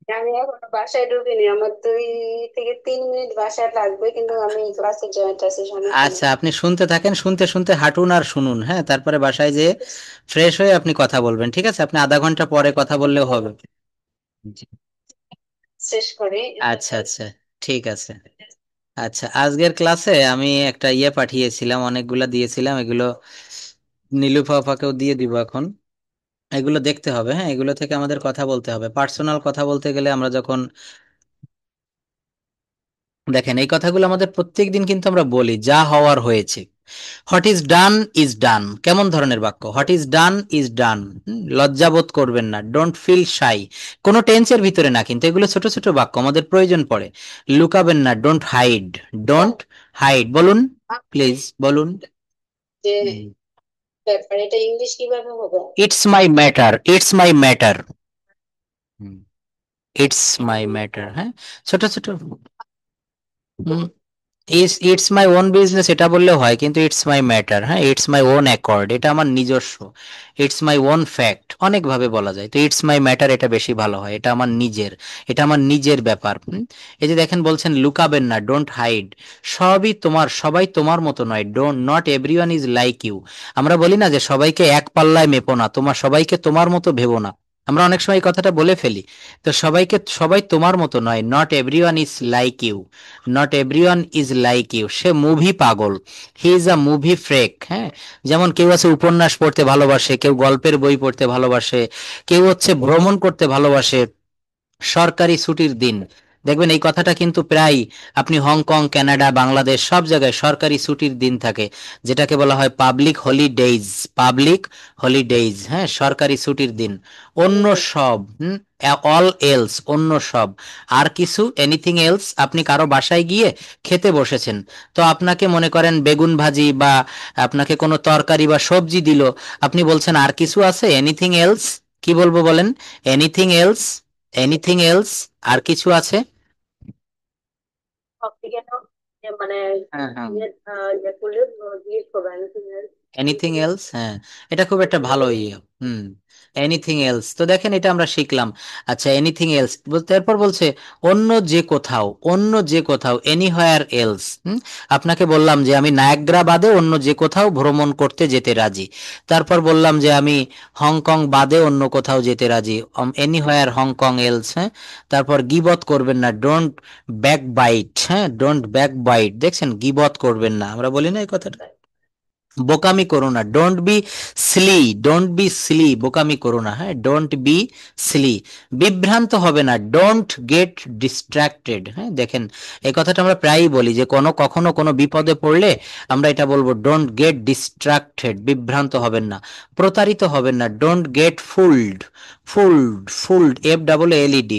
আমি এখনো বাসায় ঢুকিনি, আমার 2 থেকে 3 মিনিট বাসায় লাগবে, কিন্তু আমি ক্লাসে জয়েন্ট আছি, সমস্যা নেই। আচ্ছা, আপনি শুনতে থাকেন, শুনতে শুনতে হাঁটুন আর শুনুন, হ্যাঁ, তারপরে বাসায় যেয়ে ফ্রেশ হয়ে আপনি কথা বলবেন, ঠিক আছে? আপনি আধা ঘন্টা পরে কথা বললেও হবে। জি। শেষ করে আচ্ছা আচ্ছা, ঠিক আছে। আচ্ছা, আজকের ক্লাসে আমি একটা পাঠিয়েছিলাম, অনেকগুলা দিয়েছিলাম, এগুলো নীলুফা আপাকেও দিয়ে দিব এখন। এগুলো দেখতে হবে, হ্যাঁ, এগুলো থেকে আমাদের কথা বলতে হবে। পার্সোনাল কথা বলতে গেলে আমরা যখন, দেখেন, এই কথাগুলো আমাদের প্রত্যেক দিন কিন্তু আমরা বলি, যা হওয়ার হয়েছে। What is done is done, কেমন ধরনের বাক্য? What is done is done. লজ্জাবোধ করবেন না, ডোন্ট ফিল শাই। কোনো টেন্সের ভিতরে না, কিন্তু এগুলো ছোট ছোট বাক্য, আমাদের প্রয়োজন পড়ে। লুকাবেন না, ডোন্ট হাইড। ডোন্ট হাইড, বলুন, প্লিজ বলুন। যে ব্যাপার, এটা ইংলিশ কিভাবে হবে? It's my matter, it's my matter, it's my matter, হ্যাঁ, ছোট ছোট। ইটস মাই ওন বিজনেস এটা বললে হয়, কিন্তু ইটস মাই ম্যাটার, হ্যাঁ, ইটস মাই ওন অ্যাকর্ড, এটা আমার নিজস্ব। ইটস মাই ওন ফ্যাক্ট, অনেক ভাবে বলা যায়, তো ইটস মাই ম্যাটার এটা বেশি ভালো হয়, এটা আমার নিজের, এটা আমার নিজের ব্যাপার। এই যে দেখেন, বলছেন লুকাবেন না, ডোন্ট হাইড। সবই তোমার, সবাই তোমার মতো নয়, don't, not everyone is like you. আমরা বলি না যে সবাইকে এক পাল্লায় মেপো না, তোমার সবাইকে তোমার মতো ভেবো না। আমরা অনেক সময় এই কথাটা বলে ফেলি। তো সবাই তোমার মতো নয়, not everyone is like you. Not everyone is like you, সে মুভি পাগল, হি ইজ আ মুভি ফ্রেক, হ্যাঁ। যেমন কেউ আছে উপন্যাস পড়তে ভালোবাসে, কেউ গল্পের বই পড়তে ভালোবাসে, কেউ হচ্ছে ভ্রমণ করতে ভালোবাসে। সরকারি ছুটির দিন, দেখবেন এই কথাটা কিন্তু প্রায়, আপনি হংকং, কানাডা, বাংলাদেশ সব জায়গায় সরকারি ছুটির দিন থাকে, যেটাকে বলা হয় পাবলিক হলিডেজ। পাবলিক হলিডেজ, হ্যাঁ, সরকারি ছুটির দিন। অন্য সব, অল এলস, অন্য সব। আর কিছু, এনিথিং এলস, আপনি কারো বাসায় গিয়ে খেতে বসেছেন, তো আপনাকে মনে করেন বেগুন ভাজি বা আপনাকে কোনো তরকারি বা সবজি দিল, আপনি বলছেন আর কিছু আছে, এনিথিং এলস। কি বলবো বলেন? এনিথিং এলস, এনিথিং এলস, আর কিছু আছে? সব থেকে মানে হ্যাঁ হ্যাঁ, ইয়ে করলে জিজ্ঞেস করবে anything else? এনিথিং এলস, হ্যাঁ, এটা খুব একটা ভালো ইয়ে। হুম, এনিথিং এলস, তো দেখেন এটা আমরা শিখলাম। আচ্ছা, এনিথিং এলস, তারপর বলছে অন্য যে কোথাও, অন্য যে কোথাও, এনিহোয়ার এলস। আপনাকে বললাম যে আমি নায়াগ্রা বাদে অন্য যে কোথাও ভ্রমণ করতে যেতে রাজি। তারপর বললাম যে আমি হংকং বাদে অন্য কোথাও যেতে রাজি, এনিহোয়ার হংকং এলস, হ্যাঁ। তারপর গিবত করবেন না, ডোন্ট ব্যাক বাইট, হ্যাঁ, ডোন্ট ব্যাক বাইট, দেখছেন, গিবত করবেন না, আমরা বলি না এই কথাটা। বোকামি করো না, don't be silly, don't be silly, বোকামি করো না, হ্যাঁ, ডোন্ট বি সিলি। বিভ্রান্ত হবে না, ডোন্ট গেট ডিস্ট্রাক্টেড, হ্যাঁ, দেখেন, এই কথাটা আমরা প্রায়ই বলি যে কখনো কোনো বিপদে পড়লে আমরা এটা বলবো, ডোন্ট গেট ডিস্ট্রাক্টেড, বিভ্রান্ত হবেন না। প্রতারিত হবেন না, don't get fooled, fooled, F double L E D.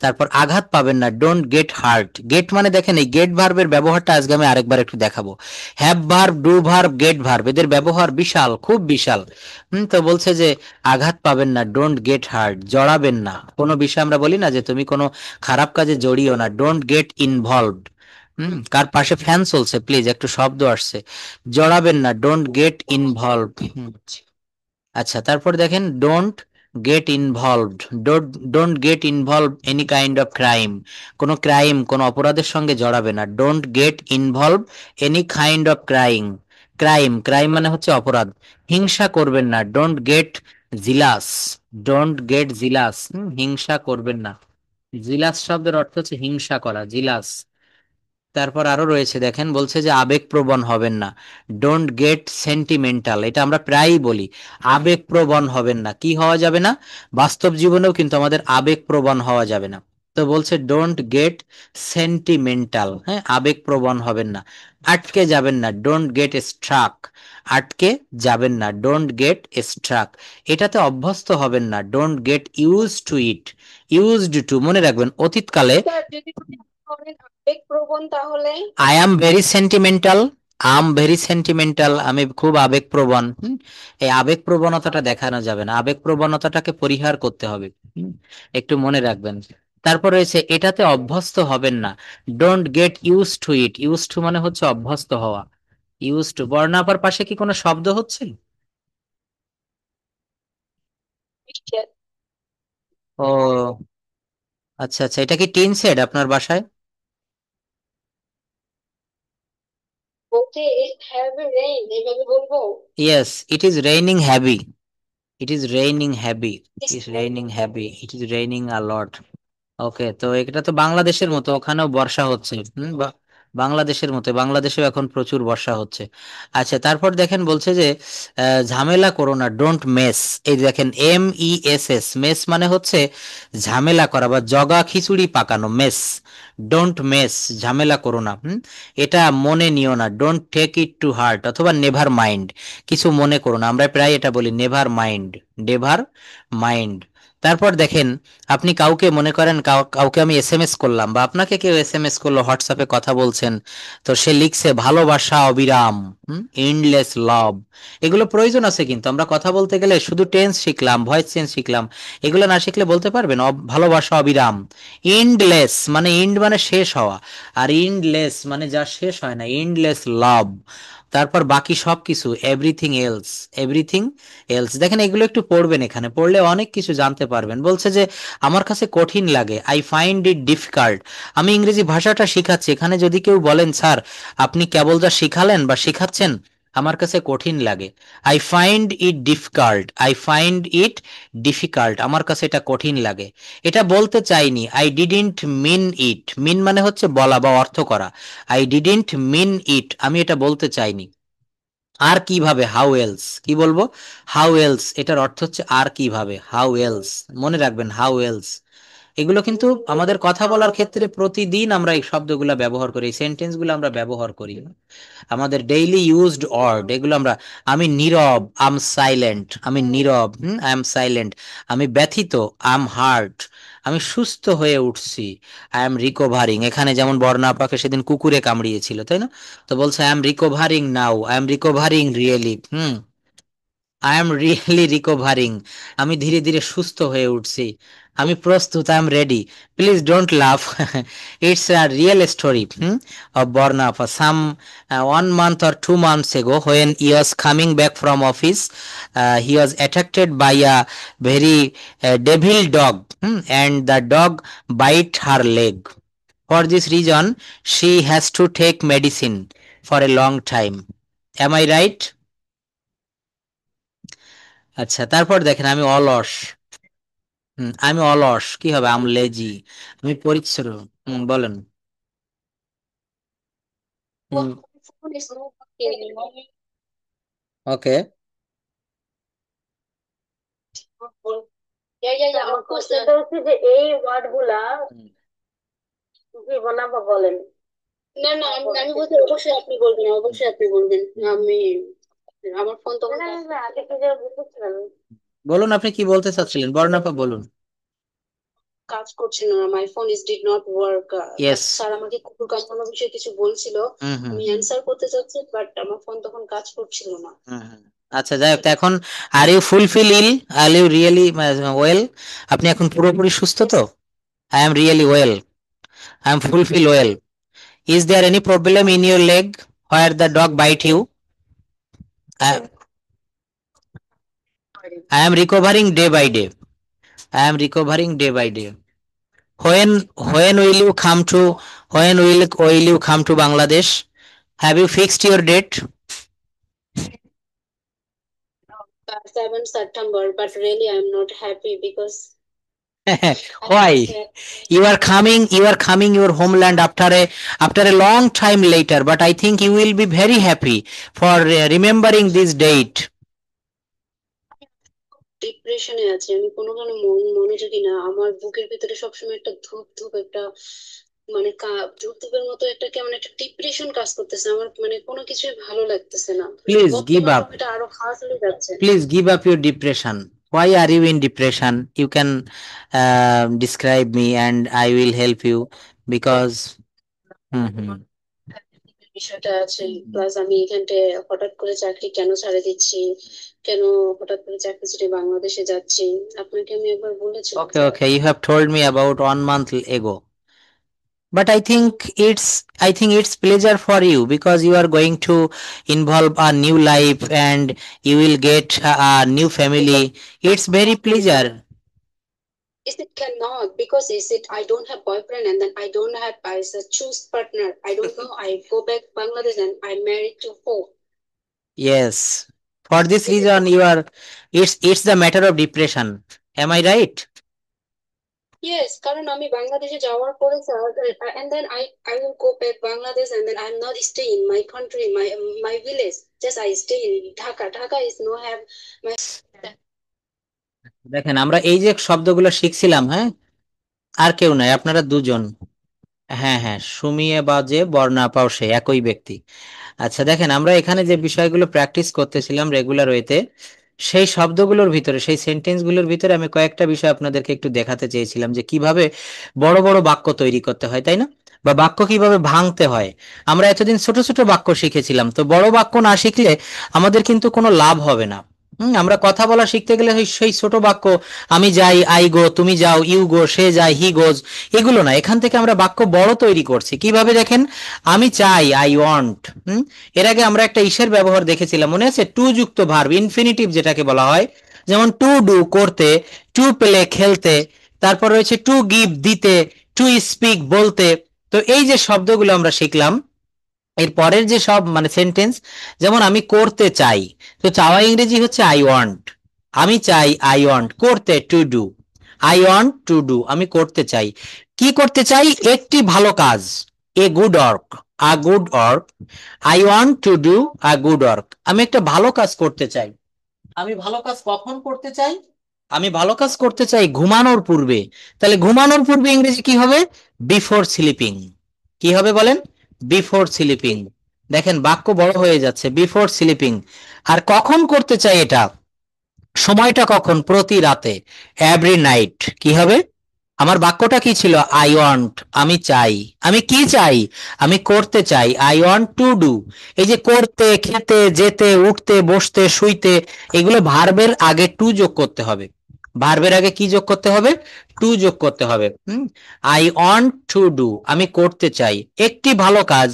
তারপর আঘাত পাবেন না, ডোন্ট গেট হার্ট। গেট মানে দেখেন, এই গেট ভার্বের ব্যবহারটা আজকে আমি আরেকবার একটু দেখাবো। Have verb, do verb, get verb, এদের ব্যবহার বিশাল, খুব বিশাল। তো বলছে যে আঘাত পাবেন না, ডোন্ট গেট হার্ট, জড়াবেন না কোনো বিষয়, আমরা বলি না যে তুমি কোনো খারাপ কাজে জড়িও না, ডোন্ট গেট ইনভলভড। কার পাশে ফ্যান চলছে প্লিজ, একটু শব্দ আসছে। জড়াবেন না, ডোন্ট গেট ইনভলভ। আচ্ছা, তারপর দেখেন, don't get involved, don't get involve any kind of crime, কোনো ক্রাইম, কোনো অপরাধের সঙ্গে জড়াবে না, don't get involve any kind of crime. Crime, crime মানে হচ্ছে অপরাধ। হিংসা করবেন না, don't get jealous, don't get jealous, হিংসা করবেন না। জিলাস শব্দের অর্থ হচ্ছে হিংসা করা, জিলাস। তারপর আরো রয়েছে, দেখেন, বলছে যে আবেগপ্রবণ হবেন না, ডোন্ট গেট সেন্টিমেন্টাল, এটা আমরা প্রায়ই বলি, আবেগপ্রবণ হবেন না, কি হওয়া যাবে না? বাস্তব জীবনেও কিন্তু আমাদের আবেগপ্রবণ হওয়া যাবে না। তো বলছে ডোন্ট গেট সেন্টিমেন্টাল, হ্যাঁ, আবেগপ্রবণ হবেন না। আটকে যাবেন না, ডোন্ট গেট স্ট্রাক, আটকে যাবেন না, ডোন্ট গেট স্ট্রাক। এটাতে অভ্যস্ত হবেন না, don't get use to it. Used to, মনে রাখবেন, অতীতকালে। স্যার, যদি বলি অনেক আবেগ প্রবণ তাহলে? I am very sentimental, I'm very sentimental, আমি খুব আবেগপ্রবণ। এই আবেগপ্রবণতাটা দেখানো যাবে না, আবেগপ্রবণতাটাকে পরিহার করতে হবে। একটু মনে রাখবেন। তারপর রয়েছে এটাতে অভ্যস্ত হবেন না, don't get use to it. Use to মানে হচ্ছে অভ্যস্ত হওয়া। ইউজ টু, বর্ণাপার পাশে কি কোনো শব্দ হচ্ছে? ও, আচ্ছা আচ্ছা, এটা কি টিন শেড আপনার বাসায়? বলছে ইট হ্যাভ রেইন এভাবে বলবো? Yes, it is raining heavy, it is raining heavy, it It's is raining raining heavy, heavy. It is raining a lot. Okay, তো এটা তো বাংলাদেশের মতো, ওখানেও বর্ষা হচ্ছে। বাংলাদেশের মতো বাংলাদেশেও এখন প্রচুর বর্ষা হচ্ছে। আচ্ছা, তারপর দেখেন বলছে যে ঝামেলা করো না, ডোন্ট মেস। এই যে দেখেন, MESS, মেস মানে হচ্ছে ঝামেলা করা বা জগা খিচুড়ি পাকানো, মেস। ডোন্ট মেস, ঝামেলা করো না। এটা মনে নিও না, don't take it to heart, অথবা নেভার মাইন্ড, কিছু মনে করো না, আমরা প্রায় এটা বলি নেভার মাইন্ড, নেভার মাইন্ড। তারপর দেখেন, আপনি কাউকে মনে করেন, কাউকে আমি SMS করলাম, বা আপনাকে কেউ SMS করলো, হোয়াটসঅ্যাপে কথা বলছেন, তো সে লিখছে ভালোবাসা অবিরাম, এন্ডলেস লাভ। এগুলো প্রয়োজন আছে, কিন্তু আমরা কথা বলতে গেলে শুধু টেন্স শিখলাম, ভয়েস চেঞ্জ শিখলাম, এগুলো না শিখলে বলতে পারবেন ভালোবাসা অবিরাম। এন্ডলেস মানে, এন্ড মানে শেষ হওয়া, আর এন্ডলেস মানে যা শেষ হয় না, এন্ডলেস লাভ। তারপর বাকি সব কিছু, এভরিথিং এলস, এভরিথিং এলস। দেখেন, এগুলো একটু পড়বেন, এখানে পড়লে অনেক কিছু জানতে পারবেন। বলছে যে আমার কাছে কঠিন লাগে, আই ফাইন্ড ইট ডিফিকাল্ট। আমি ইংরেজি ভাষাটা শিখাচ্ছি, এখানে যদি কেউ বলেন স্যার আপনি কেবল যা শিখালেন বা শিখাচ্ছেন, আমার কাছে কঠিন লাগে, I find it difficult, I find it difficult, আমার কাছে এটা কঠিন লাগে। এটা বলতে চাইনি, আই ডিডন্ট মিন ইট, মিন মানে হচ্ছে বলা বা অর্থ করা, আই ডিডন্ট মিন ইট, আমি এটা বলতে চাইনি। আর কিভাবে, হাউ এলস, কি বলবো, হাউ এলস, এটার অর্থ হচ্ছে আর কিভাবে, হাউ এলস, মনে রাখবেন, হাউ এলস। এগুলো কিন্তু আমাদের কথা বলার ক্ষেত্রে প্রতিদিন আমরা এই শব্দগুলো ব্যবহার করি, এই সেন্টেন্সগুলো আমরা ব্যবহার করি, আমাদের ডেইলি ইউজড ওয়ার্ড এগুলো আমরা। আমি নীরব, আম সাইলেন্ট, আমি নীরব, আই এম সাইলেন্ট। আমি ব্যথিত, আই এম হার্ট। আমি সুস্থ হয়ে উঠছি, আই এম রিকভারিং। এখানে যেমন বর্ণা আপাকে সেদিন কুকুরে কামড়িয়েছিল, তাই না? তো বলছে I am recovering now, I am recovering really. I am really recovering, আমি ধীরে ধীরে সুস্থ হয়ে উঠছি। আমি প্রস্তুত, I am ready. Please don't love, it's a real story of Borna for some 1 month or 2 months ago, when he was coming back from office, he was attacked by a very devil dog, and the dog bite her leg. For this reason, she has to take medicine for a long time. Am I right? আচ্ছা, তারপর দেখেন, আমি অলস। আমি অলস, কি হবে, আম lazy, আমি পরিশ্রম। বলেন। Well, my phone is not working anymore. ওকে। আমার কোশ্চেনটা হচ্ছে যে এই ওয়ার্ড গুলা কি বানাবো বলেন? না না, আমি বলছি অবশ্যই আপনি বলবেন, অবশ্যই আপনি বলবেন। আমি আমার ফোন তখন আগে থেকে বুঝতেছিলাম বলুন, আপনি কি বলতে চাচ্ছিলেন, বর্ণাপা বলুন। কাজ করছিল না, my phone is did not work. Yes. Sir আমাকে কুকুর কামড়ানো বিষয়ে কিছু বলছিল, হুম হুম আমি অ্যান্সার করতে চাচ্ছি, বাট আমার ফোন তখন কাজ করছিল না। হুম হুম। আচ্ছা, যাই হোক, তো এখন are you fulfil ill, are you really well, আপনি এখন পুরোপুরি সুস্থ Yes. তো? I am really well, I am fulfil well. Is there any problem in your leg where the dog bite you? I am recovering day by day, I am recovering day by day. when when will you come to, when will you come to Bangladesh? Have you fixed your date? 7th September, but really I'm not happy because Why? You are coming your homeland after a long time later, but I think you will be very happy for remembering this date. ডিপ্রেশনে আছি আমি, কোনো কোনো মনোযোগী না, আমার বুকের ভিতরে সবসময় একটা ধূপ ধূপ একটা মানে ধূপ ধূপের মতো একটা কেমন একটা ডিপ্রেশন কাজ করতেছে আমার, মানে কোনো কিছুই ভালো লাগতেছে না। Please give বর্তমান up. সময়টা আরো খারাপ হয়ে যাচ্ছে। Please give up your depression. Why are you in depression? You can describe me and I will help you, because হুম হুম বিষয়টা আছে, প্লাস আমি এখানটায় হঠাৎ করে চাকরি কেন ছাড়ে দিচ্ছি, কেন হঠাৎ করে চাকরি ছেড়ে বাংলাদেশে যাচ্ছি, আপনাকে আমি একবার বলেছিলাম। Okay, okay. You have told me about 1 month ago. But I think it's pleasure for you, because you are going to involve a new life and you will get a new family. It's very pleasure. Is it cannot because is it I don't have boyfriend and then I don't have I choose partner. I don't know. I go back Bangladesh and I married to four. Yes, for this Is it reason you are, it's the matter of depression. Am I right? yes, কারণ আমি বাংলাদেশে যাওয়ার পরে and then I will go back Bangladesh and then I'm not stay in my country, my village. Just I stay in Dhaka. Dhaka is no have my দেখেন আমরা এই যে শব্দগুলো শিখছিলাম, হ্যাঁ, আর কেউ নাই, আপনারা দুজন। হ্যাঁ হ্যাঁ, সুমিয়ে বা যে বর্ণা পাও সে একই ব্যক্তি। আচ্ছা দেখেন, আমরা এখানে যে বিষয়গুলো প্র্যাকটিস করতেছিলাম রেগুলার ওয়েতে, সেই শব্দগুলোর ভিতরে, সেই সেন্টেন্সগুলোর ভিতরে আমি কয়েকটা বিষয় আপনাদেরকে একটু দেখাতে চেয়েছিলাম যে কিভাবে বড় বড় বাক্য তৈরি করতে হয়, তাই না? বা বাক্য কিভাবে ভাঙতে হয়। আমরা এতদিন ছোট ছোট বাক্য শিখেছিলাম, তো বড় বাক্য না শিখলে আমাদের কিন্তু কোনো লাভ হবে না। আমরা কথা বলা শিখতে গেলে সেই ছোট বাক্য, আমি যাই, আই গো, তুমি যাও, ইউ গো, সে যায়, হি গোজ, এগুলো না, এখান থেকে আমরা বাক্য বড় তৈরি করছি কিভাবে দেখেন। আমি চাই, আই ওয়ান্ট। এর আগে আমরা একটা ইসের ব্যবহার দেখেছিলাম, মনে আছে? টু যুক্ত ভার্ব, ইনফিনিটিভ যেটাকে বলা হয়, যেমন টু ডু করতে, টু প্লে খেলতে, তারপর রয়েছে টু গিভ দিতে, টু স্পিক বলতে। তো এই যে শব্দগুলো আমরা শিখলাম, এর পরের যে সব মানে সেন্টেন্স, যেমন আমি করতে চাই, তো চাওয়া ইংরেজি হচ্ছে আই ওয়ান্ট। আমি চাই, আই ওয়ান্ট। করতে, to do, I want to do, আমি করতে চাই। কি করতে চাই? একটি ভালো কাজ, a good work, a good work. I want to do a good work, আমি একটা ভালো কাজ করতে চাই। আমি ভালো কাজ কখন করতে চাই? আমি ভালো কাজ করতে চাই ঘুমানোর পূর্বে। তাহলে ঘুমানোর পূর্বে ইংরেজি কি হবে? Before sleeping. কি হবে বলেন? Before sleeping. দেখেন বাক্য বড় হয়ে যাচ্ছে, বিফোর স্লিপিং। আর কখন করতে চাই এটা, সময়টা কখন? প্রতি রাতে, এভরি নাইট। কি হবে? আমার বাক্যটা কি ছিল? আই ওয়ান্ট, আমি চাই। আমি কি চাই? আমি করতে চাই, আই ওয়ান্ট টু ডু। এই যে করতে, খেতে, যেতে, উঠতে, বসতে, শুইতে, এগুলো ভার্বের আগে টু যোগ করতে হবে। ভার্বের আগে কি যোগ করতে হবে? টু যোগ করতে হবে। আই ওয়ান্ট টু ডু, আমি করতে চাই একটি ভালো কাজ,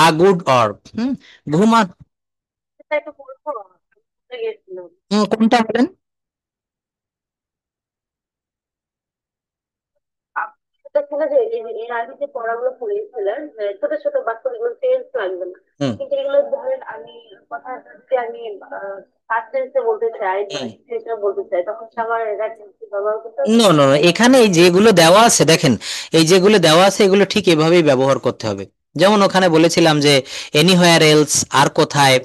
আ গুড ওয়ার্ক। ঘুমা, একটু বলবো গেছিল কোনটা বলেন? সেটা ছিল যে এর আগে যে পড়াগুলো পড়িয়েছিলেন ছোট ছোট বাক্য এগুলো টেন্স লাগবে না, হুম কিন্তু এগুলো ধরেন আমি কথা যদি আমি ফার্স্ট টেন্সে বলতে চাই বা হুম ফিউচার বলতে চাই তখন সে আমার এটা ব্যবহার করতে হবে। নো নো, এখানে এই যেগুলো দেওয়া আছে দেখেন, এই যেগুলো দেওয়া আছে এগুলো ঠিক এভাবেই ব্যবহার করতে হবে। যেমন ওখানে বলেছিলাম যে এনিহোয়ার এলস, আর কোথায়,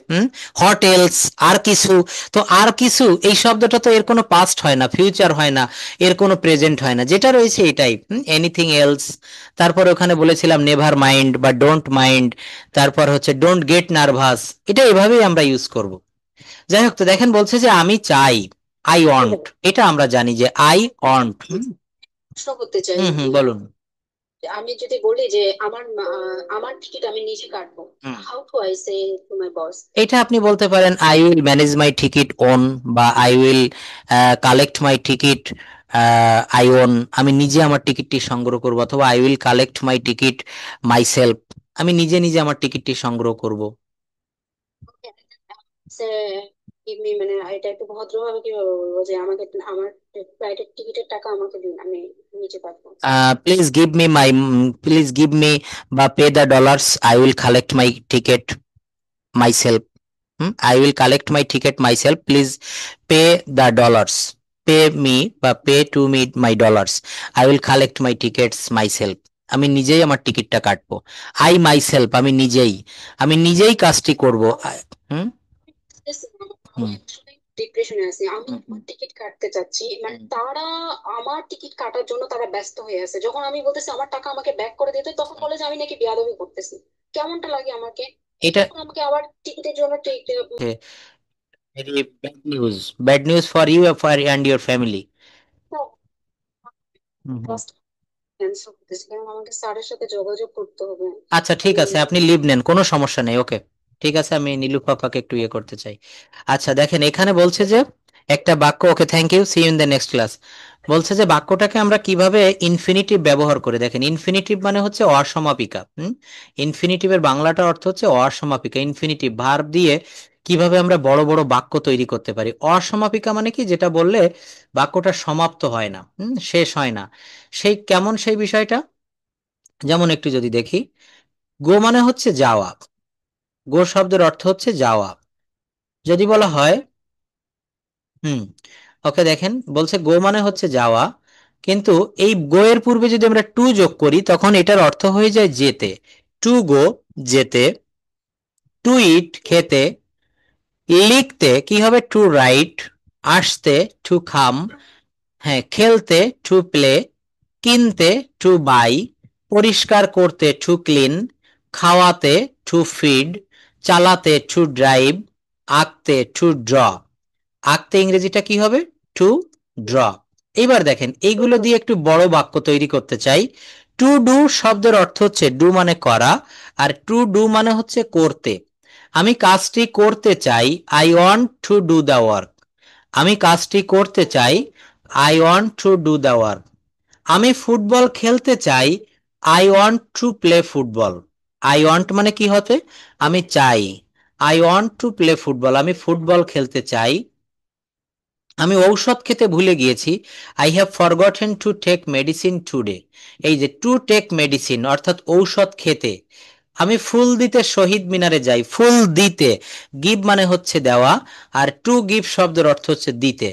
হোয়াট এলস, আর কিছু। তো আর কিছু এই শব্দটা তো এর কোনো পাস্ট হয় না, ফিউচার হয় না, এর কোনো প্রেজেন্ট হয় না, যেটা রয়েছে এটাই, এনিথিং এলস। তারপর ওখানে বলেছিলাম নেভার মাইন্ড বা ডোন্ট মাইন্ড, তারপর হচ্ছে ডোন্ট গেট নার্ভাস। এটা এভাবেই আমরা ইউজ করব। যাই হোক, তো দেখেন বলছে যে আমি চাই, আই ঠিক ওয়ান্ট, আছে, এটা আমরা জানি যে আই ওয়ান্ট। প্রশ্ন করতে চাই হুম হুম, বলুন। যে আমি যদি বলি যে আমার টিকিট আমি নিজে কাটবো, হুম, how to I say to my boss? এটা আপনি বলতে পারেন I will manage my ticket own, বা I will collect my ticket I own, আমি নিজে আমার টিকিটটি সংগ্রহ করব, অথবা I will collect my ticket myself, আমি নিজে নিজে আমার টিকিটটি সংগ্রহ করব। সে এমনি মানে এটা একটু ভদ্রভাবে কিভাবে বলবো যে আমাকে আমার ফ্লাইটের টিকিটের টাকা আমাকে দিন, আমি নিচে পাঠাবো। Please give me my, please give me বা pay the dollars, I will collect my ticket myself. I will collect my ticket myself. Please pay the dollars. Pay me বা pay to me my dollars. I will collect my tickets myself. আমি নিজেই আমার টিকিটটা কাটবো। I myself, আমি নিজেই, আমি নিজেই কাজটি করব। হুম আমি হুম আসলে ডিপ্রেশনে আছি, আমি হুম আমার টিকিট কাটতে চাচ্ছি, মানে হুম। তারা আমার টিকিট কাটার জন্য তারা ব্যস্ত হয়ে আছে, যখন আমি বলতেছি আমার টাকা আমাকে ব্যাক করে দিতে তখন বলে যে আমি নাকি বেয়াদবি করতেছি। কেমনটা লাগে আমাকে? এটা তখন আমাকে আবার টিকিটের জন্য very bad news for you for and your family. Hmm hmm. Cancel করতেছি, কারণ আমাকে স্যারের সাথে যোগাযোগ করতে হবে। আচ্ছা ঠিক আমি আছে, আপনি লিভ নেন, কোনো সমস্যা নেই, ওকে। ঠিক আছে, আমি নীলু পাপাকে একটু ইয়ে করতে চাই। আচ্ছা দেখেন, এখানে বলছে যে একটা বাক্য, okay thank you, see you in the next class. বলছে যে বাক্যটাকে আমরা কিভাবে ইনফিনিটিভ ব্যবহার করে, দেখেন ইনফিনিটিভ মানে হচ্ছে অসমাপিকা। ইনফিনিটিভের বাংলাটা অর্থ হচ্ছে অসমাপিকা। ইনফিনিটিভ ভার্ব দিয়ে কিভাবে আমরা বড় বড় বাক্য তৈরি করতে পারি। অসমাপিকা মানে কি, যেটা বললে বাক্যটা সমাপ্ত হয় না, শেষ হয় না, সেই কেমন সেই বিষয়টা। যেমন একটু যদি দেখি, গো মানে হচ্ছে যাওয়া, গো শব্দের অর্থ হচ্ছে যাওয়া। যদি বলা হয়, হুম, ওকে দেখেন বলছে গো মানে হচ্ছে যাওয়া, কিন্তু এই গো এর পূর্বে যদি আমরা টু যোগ করি তখন এটার অর্থ হয়ে যায় যেতে। টু গো, যেতে। টু ইট, খেতে। লিখতে কি হবে, টু রাইট। আসতে, টু খাম। হ্যাঁ, খেলতে, টু প্লে। কিনতে, টু বাই। পরিষ্কার করতে, টু ক্লিন। খাওয়াতে, টু ফিড। চালাতে, টু ড্রাইভ। আঁকতে, টু ড্র। আঁকতে ইংরেজিটা কি হবে, টু ড্র। এবার দেখেন এইগুলো দিয়ে একটু বড় বাক্য তৈরি করতে চাই। টু ডু শব্দের অর্থ হচ্ছে ডু মানে করা, আর টু ডু মানে হচ্ছে করতে। আমি কাজটি করতে চাই, I want to do the work. আমি কাজটি করতে চাই, I want to do the work. আমি ফুটবল খেলতে চাই, I want to play football. I want মানে কি হতে, আমি চাই। I want to play football, আমি ফুটবল খেলতে চাই। আমি ঔষধ খেতে ভুলে গিয়েছি, I have forgotten to take medicine today. এই যে টু টেক মেডিসিন অর্থাৎ ঔষধ খেতে। আমি ফুল দিতে শহীদ মিনারে যাই, ফুল দিতে, গিভ মানে হচ্ছে দেওয়া, আর টু গিভ শব্দের অর্থ হচ্ছে দিতে।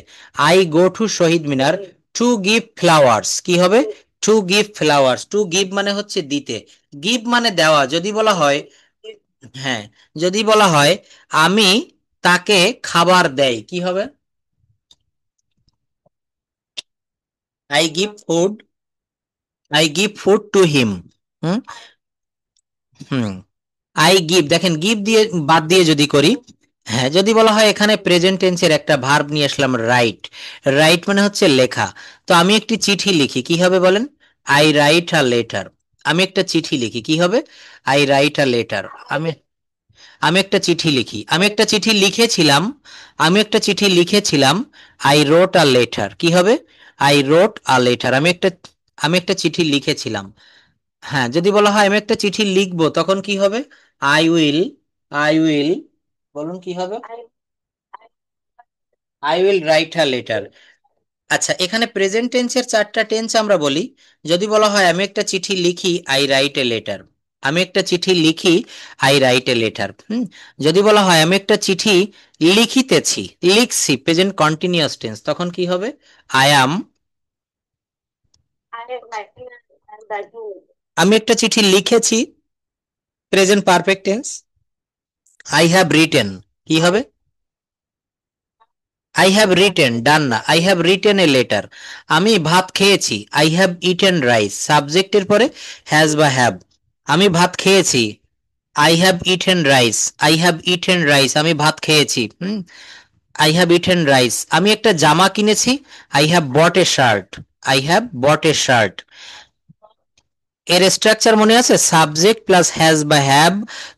I go to Shahid Minar to give flowers, কি হবে, to give flowers. To give মানে হচ্ছে দিতে, গিভ মানে দেওয়া। যদি বলা হয়, হ্যাঁ, যদি বলা হয় আমি তাকে খাবার দেই, কি হবে, I give food, I give food to him. Hmm, hmm, I give, দেখেন গিভ দিয়ে বাদ দিয়ে যদি করি, হ্যাঁ, যদি বলা হয় এখানে প্রেজেন্ট টেন্সের একটা ভার্ব নিয়ে আসলাম, রাইট। রাইট মানে হচ্ছে লেখা। তো আমি একটি চিঠি লিখি, কি হবে বলেন, আই রাইট আ লেটার। আমি একটা চিঠি লিখি, কি হবে, আই রাইট আ লেটার। আমি আমি একটা চিঠি লিখি, আমি একটা চিঠি লিখেছিলাম, আমি একটা চিঠি লিখেছিলাম, আই রোট আ লেটার, কি হবে, আই রোট আ লেটার। আমি একটা চিঠি লিখেছিলাম। হ্যাঁ, যদি বলা হয় আমি একটা চিঠি লিখবো তখন কি হবে, আই উইল, আই উইল, বলুন কি হবে, I will write a letter. আচ্ছা, এখানে প্রেজেন্ট টেন্সের চারটা টেন্স আমরা বলি। যদি বলা হয় আমি একটা চিঠি লিখি, আই রাইট এ লেটার। আমি একটা চিঠি লিখি, আই রাইট এ লেটার। যদি বলা হয় আমি একটা চিঠি লিখিতেছি, লিখছি, প্রেজেন্ট কন্টিনিউয়াস টেন্স, তখন কি হবে, আই অ্যাম। আমি একটা চিঠি লিখেছি, present perfect tense. I have written, কি হবে, আই হ্যাভ রিটেন, ডান না, I have written a letter. আমি ভাত খেয়েছি, আই হ্যাভ ইটেন রাইস, সাবজেক্টের পরে হ্যাজ বা হ্যাভ। আমি ভাত খেয়েছি, I have eaten rice, I have eaten rice, আমি ভাত খেয়েছি। I have eaten rice. আমি একটা জামা কিনেছি, I have bought a shirt, I have bought a shirt. এর স্ট্রাকচার মনে আছে, সাবজেক্ট প্লাস হ্যাজ বা হ্যাভ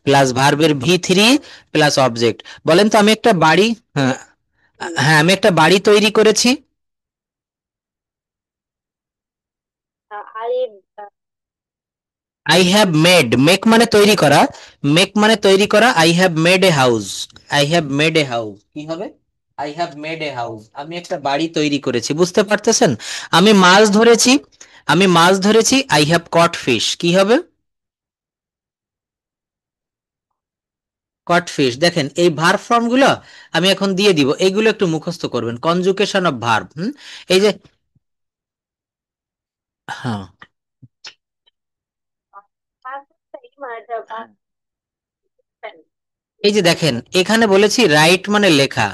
প্লাস ভার্বের ভি থ্রি প্লাস অবজেক্ট। বলেন তো, আমি একটা বাড়ি, হ্যাঁ, হ্যাঁ, আমি একটা বাড়ি তৈরি করেছি। I I have made, make মানে তৈরি করা, মেক মানে তৈরি করা, I have made a house, I have made a house, কি হবে, I have made a house, আমি একটা বাড়ি তৈরি করেছি। বুঝতে পারতেছেন, আমি মাছ ধরেছি, আমি মাছ ধরেছি, আই হ্যাভ কট ফিশ, কি হবে, কট ফিশ। দেখেন এই ভার্ব ফর্ম গুলো আমি এখন দিয়ে দিব, এইগুলো একটু মুখস্থ করবেন, কনজুকেশন অফ ভার্ব। এই যে, হ্যাঁ, এই যে দেখেন এখানে বলেছি রাইট মানে লেখা,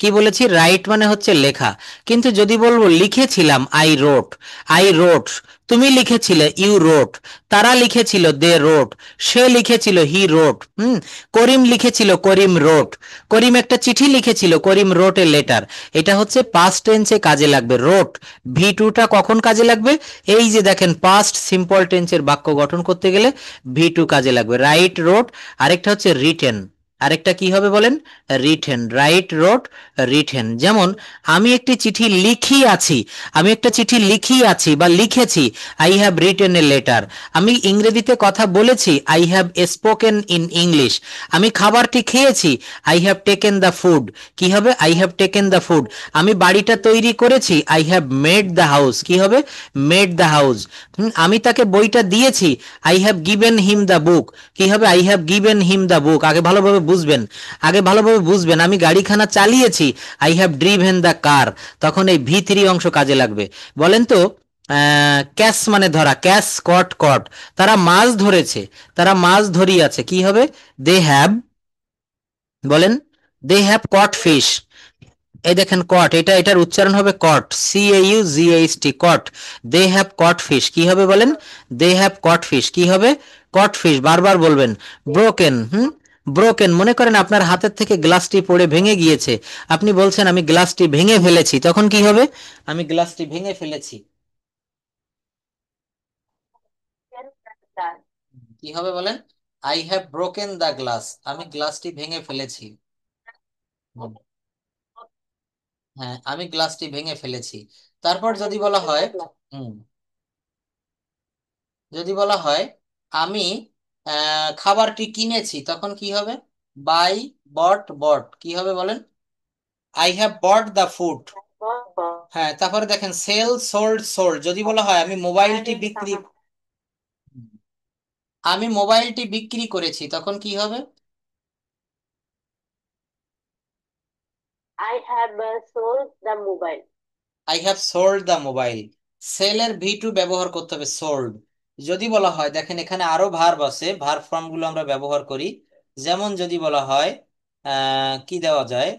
কি বলেছি, রাইট মানে হচ্ছে লেখা। কিন্তু যদি বলবো লিখেছিলাম, আই রোট, আই রোট, তুমি লিখেছিলে, ইউ রোট, তারা লিখেছিল, দে রোট, সে লিখেছিল, হি রোট। করিম লিখেছিল, করিম রোট, করিম একটা চিঠি লিখেছিল, করিম রোট এ লেটার। এটা হচ্ছে পাস্ট টেন্সে কাজে লাগবে, রোট। ভি টুটা কখন কাজে লাগবে, এই যে দেখেন পাস্ট সিম্পল টেন্সের বাক্য গঠন করতে গেলে ভি টু কাজে লাগবে, রাইট রোট। আরেকটা হচ্ছে রিটেন, আরেকটা কি হবে বলেন? Written, write, wrote, written. যেমন আমি একটি চিঠি লিখি আছি, আমি একটা চিঠি লিখি আছি বা লিখেছি, I have written a letter. আমি ইংরেজিতে কথা বলেছি, I have spoken in English. আমি খাবারটি খেয়েছি, I have taken the food. কি হবে? I have taken the food. আমি বাড়িটা তৈরি করেছি, I have made the house. কি হবে? Made the house. আমি তাকে বইটা দিয়েছি, I have given him the book. কি হবে? I have given him the book. আগে ভালোভাবে বুঝবেন, আগে ভালোভাবে বুঝবেন। আমি গাড়িখানা চালিয়েছি, I have driven the car. তখন এই ভি3 অংশ কাজে লাগবে। বলেন তো, ক্যাশ মানে ধরা, ক্যাশ কট কট। তারা মাছ ধরেছে, তারা মাছ ধরিয়াছে। কি হবে? দে হ্যাভ, বলেন, দে হ্যাভ কট ফিশ। এই দেখেন কট, এটার উচ্চারণ হবে caught, CAUGHT, caught. They have caught fish. কি হবে বলেন? They have caught fish. কি হবে? Caught fish. বারবার বলবেন। ব্রোকেন, ব্রোকেন, মনে করেন আপনার হাতের থেকে গ্লাসটি পড়ে ভেঙে গিয়েছে, আপনি বলছেন আমি গ্লাসটি ভেঙে ফেলেছি। তখন কি হবে? আমি গ্লাসটি ভেঙে ফেলেছি। কি হবে বলেন? I have broken the glass, আমি গ্লাসটি ভেঙে ফেলেছি। হুম, হ্যাঁ, আমি গ্লাসটি ভেঙে ফেলেছি। তারপর যদি বলা হয়, হুম, যদি বলা হয় আমি খাবারটি কিনেছি, তখন কি হবে? বাই, বট, বট। কি হবে বলেন? I have bot the food. হ্যাঁ, তারপরে দেখেন সেল, সোল্ড, সোল্ড। যদি বলা হয় আমি মোবাইলটি বিক্রি, আমি মোবাইলটি বিক্রি করেছি, তখন কি হবে? I have sold the mobile. I have sold the mobile. সেলের ভি2 ব্যবহার করতে হবে, সোল্ড। যদি বলা হয়, দেখেন এখানে আরো ভার্ব আছে, ভার্ব ফর্ম গুলো আমরা ব্যবহার করি। যেমন যদি বলা হয়, কি দেওয়া যায়?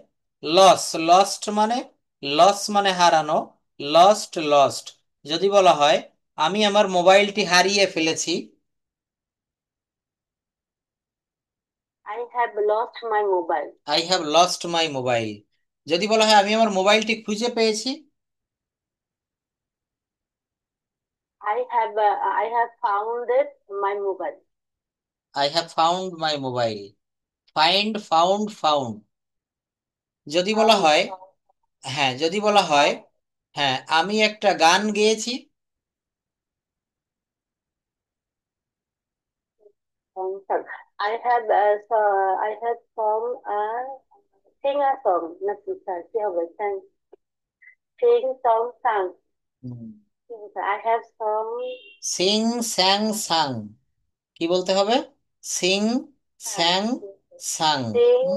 লস, লস্ট মানে, লস মানে হারানো, লস্ট, লস্ট। যদি বলা হয় আমি আমার মোবাইলটি হারিয়ে ফেলেছি, I have lost my mobile. I have lost my mobile. যদি বলা হয় আমি আমার মোবাইলটি খুঁজে পেয়েছি, I have found it my mobile. I have found my mobile. Find, found, found. যদি বলা Found. হয়, হ্যাঁ, যদি বলা হয়, হ্যাঁ, আমি একটা গান গেয়েছি, Sorry. I have sung sing a song. Not to sing. কি হবে? Sing song sang. I have sung Singh, sang, সাং। কি বলতে হবে? সিং, স্যাং, সাং। sing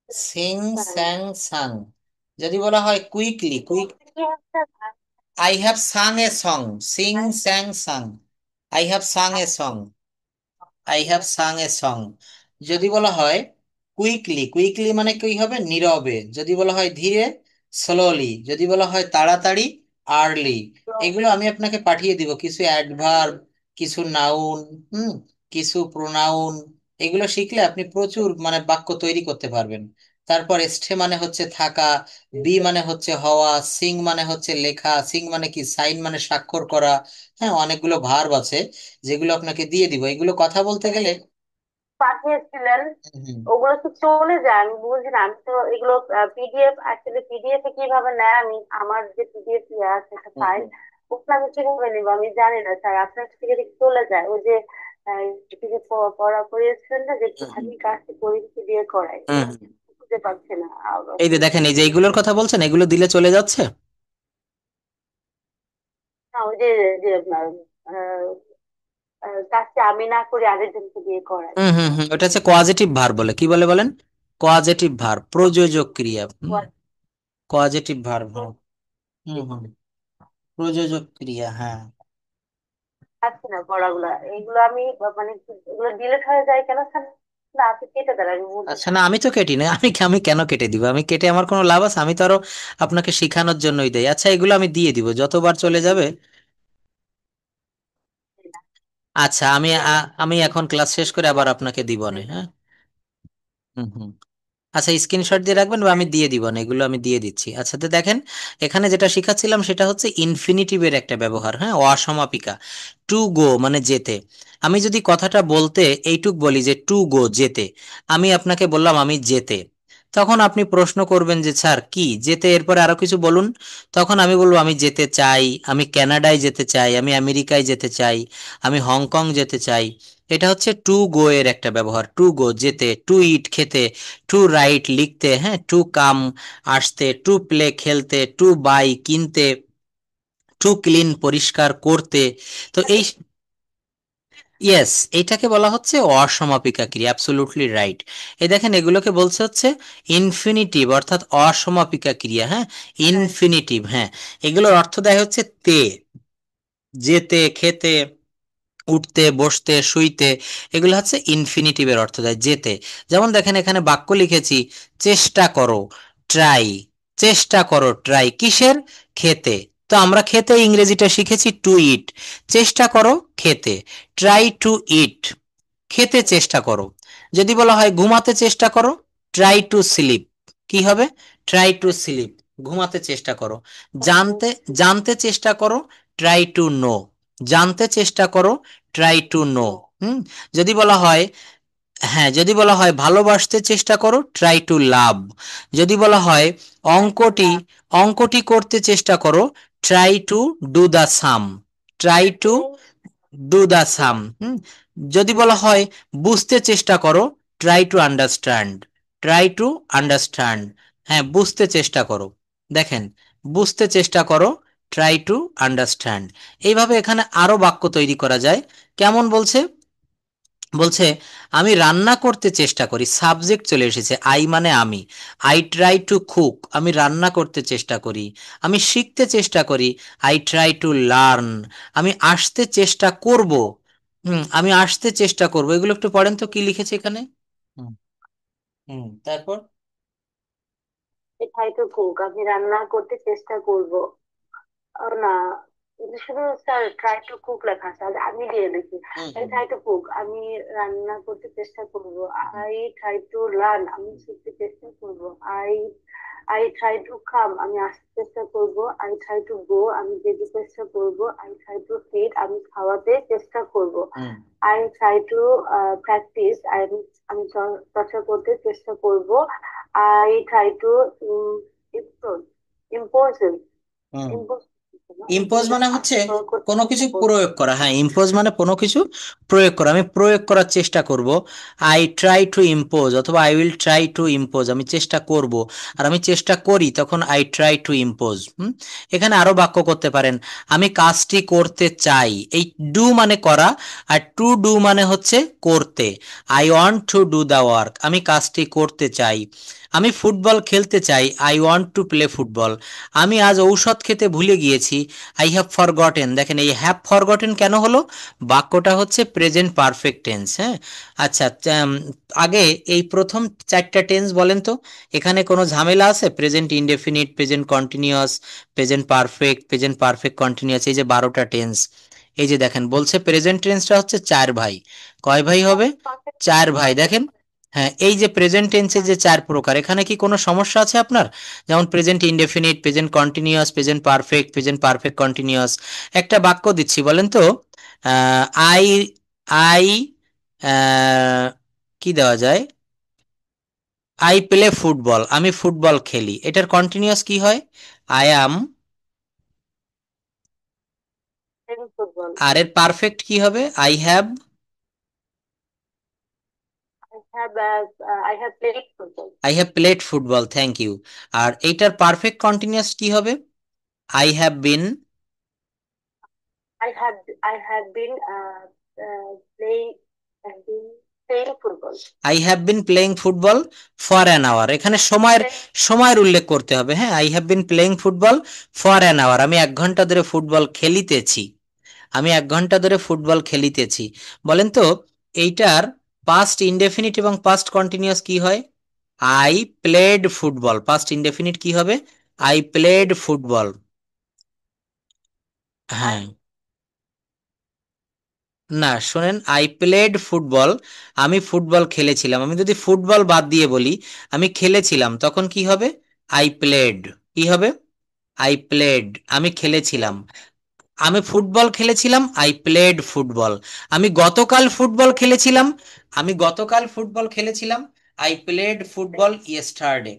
Singh, sang. স্যাং, সাং। যদি বলা হয় quickly, quick, I have sung a song. Sing, sang, sung. I have sung a song, I have sung a song. যদি বলা হয় কুইকলি, কুইকলি মানে কি হবে? নীরবে। যদি বলা হয় ধীরে, স্লোলি। যদি বলা হয় তাড়াতাড়ি, আর্লি। এগুলো আমি আপনাকে পাঠিয়ে দিব, কিছু অ্যাডভার্ব, কিছু নাউন, কিছু প্রোনাউন। এগুলো শিখলে আপনি প্রচুর মানে বাক্য তৈরি করতে পারবেন। তারপর এস্টে মানে হচ্ছে থাকা, বি মানে হচ্ছে হওয়া, সিং মানে হচ্ছে লেখা, সিং মানে কি? সাইন মানে স্বাক্ষর করা। হ্যাঁ, অনেকগুলো ভার্ব আছে যেগুলো আপনাকে দিয়ে দিব, এগুলো কথা বলতে গেলে। পাঠিয়েছিলেন হুম, ওগুলো তো চলে যায়, আমি বুঝি না। আমি তো এগুলো পিডিএফ, অ্যাকচুয়ালি পিডিএফ এ কিভাবে নেয়, আমি আমার যে পিডিএফ ইয়ে আছে একটা হুম, ফাইল, হুম, ওগুলো আমি কিভাবে নিবো আমি জানি না স্যার। আপনার থেকে দেখি চলে যায় ওই যে পড়া করিয়েছিলেন না, যে হুম, হুম, একটুখানি কাজটি পরীক্ষা দিয়ে করাই, হুম, হুম। খুঁজে পাচ্ছি না। এই যে দেখেন, এই যে এইগুলোর কথা বলছেন, এগুলো দিলে চলে যাচ্ছে। না, ওই যে যে আপনার আহ, কাজটা আমি না করে আরেকজনকে দিয়ে করাই। হুম, হুম, হুম, ওটা হচ্ছে কোয়াজেটিভ ভার্ব বলে। কি বলে বলেন? কোয়াজেটিভ ভার্ব, প্রযোজক ক্রিয়া। কোয়াজেটিভ ভার্ব। হুম, হুম, প্রযোজক ক্রিয়া, হ্যাঁ। পাচ্ছি না পড়াগুলা, এইগুলো আমি মানে এগুলো ডিলিট হয়ে যায় কেন স্যার? না, আপনি কেটে দেন, আমি বুঝি। আচ্ছা, না, আমি তো কেটি না, আমি কেন কেটে দিব? আমি কেটে আমার কোনো লাভ আছে? আমি তো আরো আপনাকে শেখানোর জন্যই দেই। আচ্ছা, এগুলো আমি দিয়ে দিব, যতবার চলে যাবে। আচ্ছা, আমি এখন ক্লাস শেষ করে আবার আপনাকে দিব নে, হ্যাঁ। হুম, হুম। আচ্ছা, স্ক্রিনশট দিয়ে রাখবেন বা আমি দিয়ে দিব না, এগুলো আমি দিয়ে দিচ্ছি। আচ্ছা, তো দেখেন এখানে যেটা শিখাচ্ছিলাম সেটা হচ্ছে ইনফিনিটিভের একটা ব্যবহার, হ্যাঁ, অসমাপিকা। টু গো মানে যেতে। আমি যদি কথাটা বলতে এইটুক বলি যে টু গো যেতে, আমি আপনাকে বললাম আমি যেতে, তখন আপনি প্রশ্ন করবেন যে স্যার কি যেতে, এরপরে আরো কিছু বলুন। তখন আমি বলবো আমি যেতে চাই, আমি কানাডায় যেতে চাই, আমি আমেরিকায় যেতে চাই, আমি হংকং যেতে চাই। এটা হচ্ছে টু গো এর একটা ব্যবহার, টু গো যেতে, টু ইট খেতে, টু রাইট লিখতে, হ্যাঁ, টু কাম আসতে, টু প্লে খেলতে, টু বাই কিনতে, টু ক্লিন পরিষ্কার করতে। তো এই, ইয়েস, এইটাকে বলা হচ্ছে অসমাপিকা ক্রিয়া, অ্যাবসলিউটলি রাইট। এই দেখেন এগুলোকে বলছে হচ্ছে ইনফিনিটিভ, অর্থাৎ অসমাপিকা ক্রিয়া, হ্যাঁ, ইনফিনিটিভ, হ্যাঁ। এগুলোর অর্থ দেয় হচ্ছে তে, যেতে, খেতে, উঠতে, বসতে, শুইতে। এগুলো হচ্ছে ইনফিনিটিভের অর্থ দেয় যেতে। যেমন দেখেন এখানে বাক্য লিখেছি, চেষ্টা করো, ট্রাই। চেষ্টা করো ট্রাই কিসের? খেতে। তো আমরা খেতে ইংরেজিটা শিখেছি টু ইট। চেষ্টা করো খেতে, ট্রাই টু ইট, খেতে চেষ্টা করো। যদি বলা হয় ঘুমাতে চেষ্টা করো, ট্রাই টু স্লিপ, কি হবে? ট্রাই টু স্লিপ, ঘুমাতে চেষ্টা করো। জানতে জানতে চেষ্টা করো, ট্রাই টু নো, জানতে চেষ্টা করো, ট্রাই টু নো। হুম। যদি বলা হয়, হ্যাঁ, যদি বলা হয় ভালোবাসতে চেষ্টা করো, ট্রাই টু লাভ। যদি বলা হয় অঙ্কটি অঙ্কটি করতে চেষ্টা করো, try to do the sum, try to do the sum. যদি বলা হয় বুঝতে চেষ্টা করো, try to understand, try to understand. হ্যাঁ, বুঝতে চেষ্টা করো। দেখেন, বুঝতে চেষ্টা করো, ট্রাই টু আন্ডারস্ট্যান্ড। এইভাবে এখানে আরো বাক্য তৈরি করা যায়। কেমন বলছে? বলছে আমি রান্না করতে চেষ্টা করি, সাবজেক্ট চলে এসেছে, আই মানে আমি। আই ট্রাই টু কুক, আমি রান্না করতে চেষ্টা করি। আমি শিখতে চেষ্টা করি, আই ট্রাই টু লার্ন। আমি আসতে চেষ্টা করব, আমি আসতে চেষ্টা করব। এগুলো একটু পড়েন তো কি লিখেছে এখানে। হুম। তারপর ট্রাই টু কুক, আমি রান্না করতে চেষ্টা করব। না, এটা শুধু স্যার ট্রাই টু কুক লেখা আছে, আমি দিয়ে দেখি। ট্রাই টু কুক, আমি রান্না করতে চেষ্টা করব। আই ট্রাই টু লার্ন, আমি শিখতে চেষ্টা করব। I I try to come, আমি আসতে চেষ্টা করব। আই ট্রাই টু গো, আমি যেতে চেষ্টা করব। আই ট্রাই টু ফিড, আমি খাওয়াতে চেষ্টা করব। হুম আই ট্রাই টু প্র্যাকটিস, আমি চর্চা করতে চেষ্টা করব। I try two impose impose hmm impose impose impose মানে হচ্ছে করতে কোনো চেষ্টা কিছু করব। প্রয়োগ করা, হ্যাঁ, ইম্পোজ মানে কোনো কিছু প্রয়োগ করা, আমি প্রয়োগ করার চেষ্টা করব। আই ট্রাই টু ইম্পোজ, অথবা I will try to impose, আমি চেষ্টা করব। আর আমি চেষ্টা করি, তখন আই ট্রাই টু ইম্পোজ। এখানে আরো বাক্য করতে পারেন, আমি কাজটি করতে চাই, এই ডু মানে করা, আর টু ডু মানে হচ্ছে করতে। I want to do the work, আমি কাজটি করতে চাই। আমি ফুটবল খেলতে চাই, I want to play football. আমি আজ ঔষধ খেতে ভুলে গিয়েছি, আই হ্যাভ ফরগটেন। দেখেন এই হ্যাভ ফরগটেন কেন হলো? বাক্যটা হচ্ছে প্রেজেন্ট পারফেক্ট টেন্স, হ্যাঁ। আচ্ছা, আগে এই প্রথম চারটা টেন্স বলেন তো, এখানে কোনো ঝামেলা আছে? Present indefinite, present continuous, present perfect continuous, এই যে 12টা টেন্স। এই যে দেখেন বলছে প্রেজেন্ট টেন্সটা হচ্ছে চার ভাই। কয় ভাই হবে? চার ভাই। দেখেন, হ্যাঁ, এই যে প্রেজেন্ট টেন্সের যে চার প্রকার, এখানে কি কোনো সমস্যা আছে আপনার? যেমন present indefinite, present continuous, present perfect continuous. একটা বাক্য দিচ্ছি, বলেন তো। আই আই কি দেওয়া যায়? আই প্লে ফুটবল, আমি ফুটবল খেলি, এটার কন্টিনিউয়াস কি হয়? I am. ফুটবল, আর এর পারফেক্ট কি হবে? I have. I have played football. I have played football, thank you. আর এইটার পারফেক্ট কন্টিনিউয়াস কি হবে? I have been. I have I have been playing have been playing football. I have been playing football for an hour, এখানে সময়ের উল্লেখ করতে হবে, হ্যাঁ। I have been playing football for an hour, আমি 1 ঘন্টা ধরে ফুটবল খেলিতেছি, আমি 1 ঘন্টা ধরে ফুটবল খেলিতেছি। বলেন তো এইটার পাস্ট ইনডেফিনিট এবং পাস্ট কন্টিনিউয়াস কি হয়? I played football, past indefinite কি হবে? I played football. হ্যাঁ, না শোনেন, আই প্লেড ফুটবল, আমি ফুটবল খেলেছিলাম। আমি যদি ফুটবল বাদ দিয়ে বলি আমি খেলেছিলাম, তখন কি হবে? I played. কি হবে? আই প্লেড, আমি খেলেছিলাম। আমি ফুটবল খেলেছিলাম, আই প্লেড ফুটবল। আমি গতকাল ফুটবল খেলেছিলাম, আমি গতকাল ফুটবল খেলেছিলাম, I played football yesterday.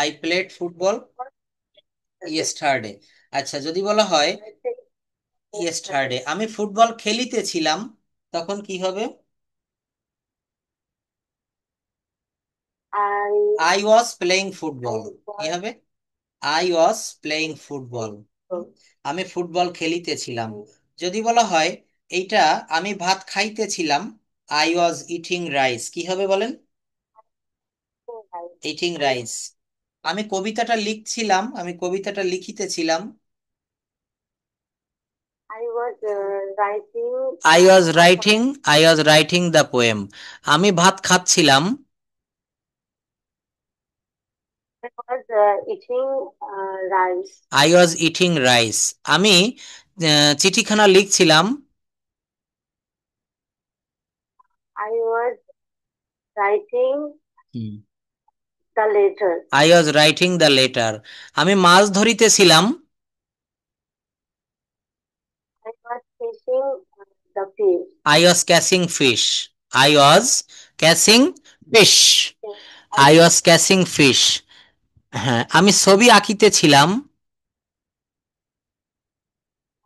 I played football yesterday. আচ্ছা, যদি বলা হয় ইয়েস্টারডে আমি ফুটবল খেলিতেছিলাম, তখন কি হবে? I I was playing football. কি হবে? I was playing football. আমি ফুটবল খেলিতেছিলাম। যদি বলা হয় এইটা, আমি ভাত খাইতেছিলাম, আই ওয়াজ ইটিং রাইস, কি হবে বলেন? Eating rice. আমি কবিতাটা লিখছিলাম, আমি কবিতাটা লিখিতেছিলাম, I was writing I was writing, I was writing the poem. আমি ভাত খাচ্ছিলাম, I was eating rice. I was eating rice. আমি চিঠিখানা লিখছিলাম, I was writing the letter. I was writing the letter. আমি মাছ ধরিতেছিলাম, I was fishing the fish. I was catching fish, I was catching fish, I, I was catching fish. হ্যাঁ, আমি ছবি আঁকিতেছিলাম,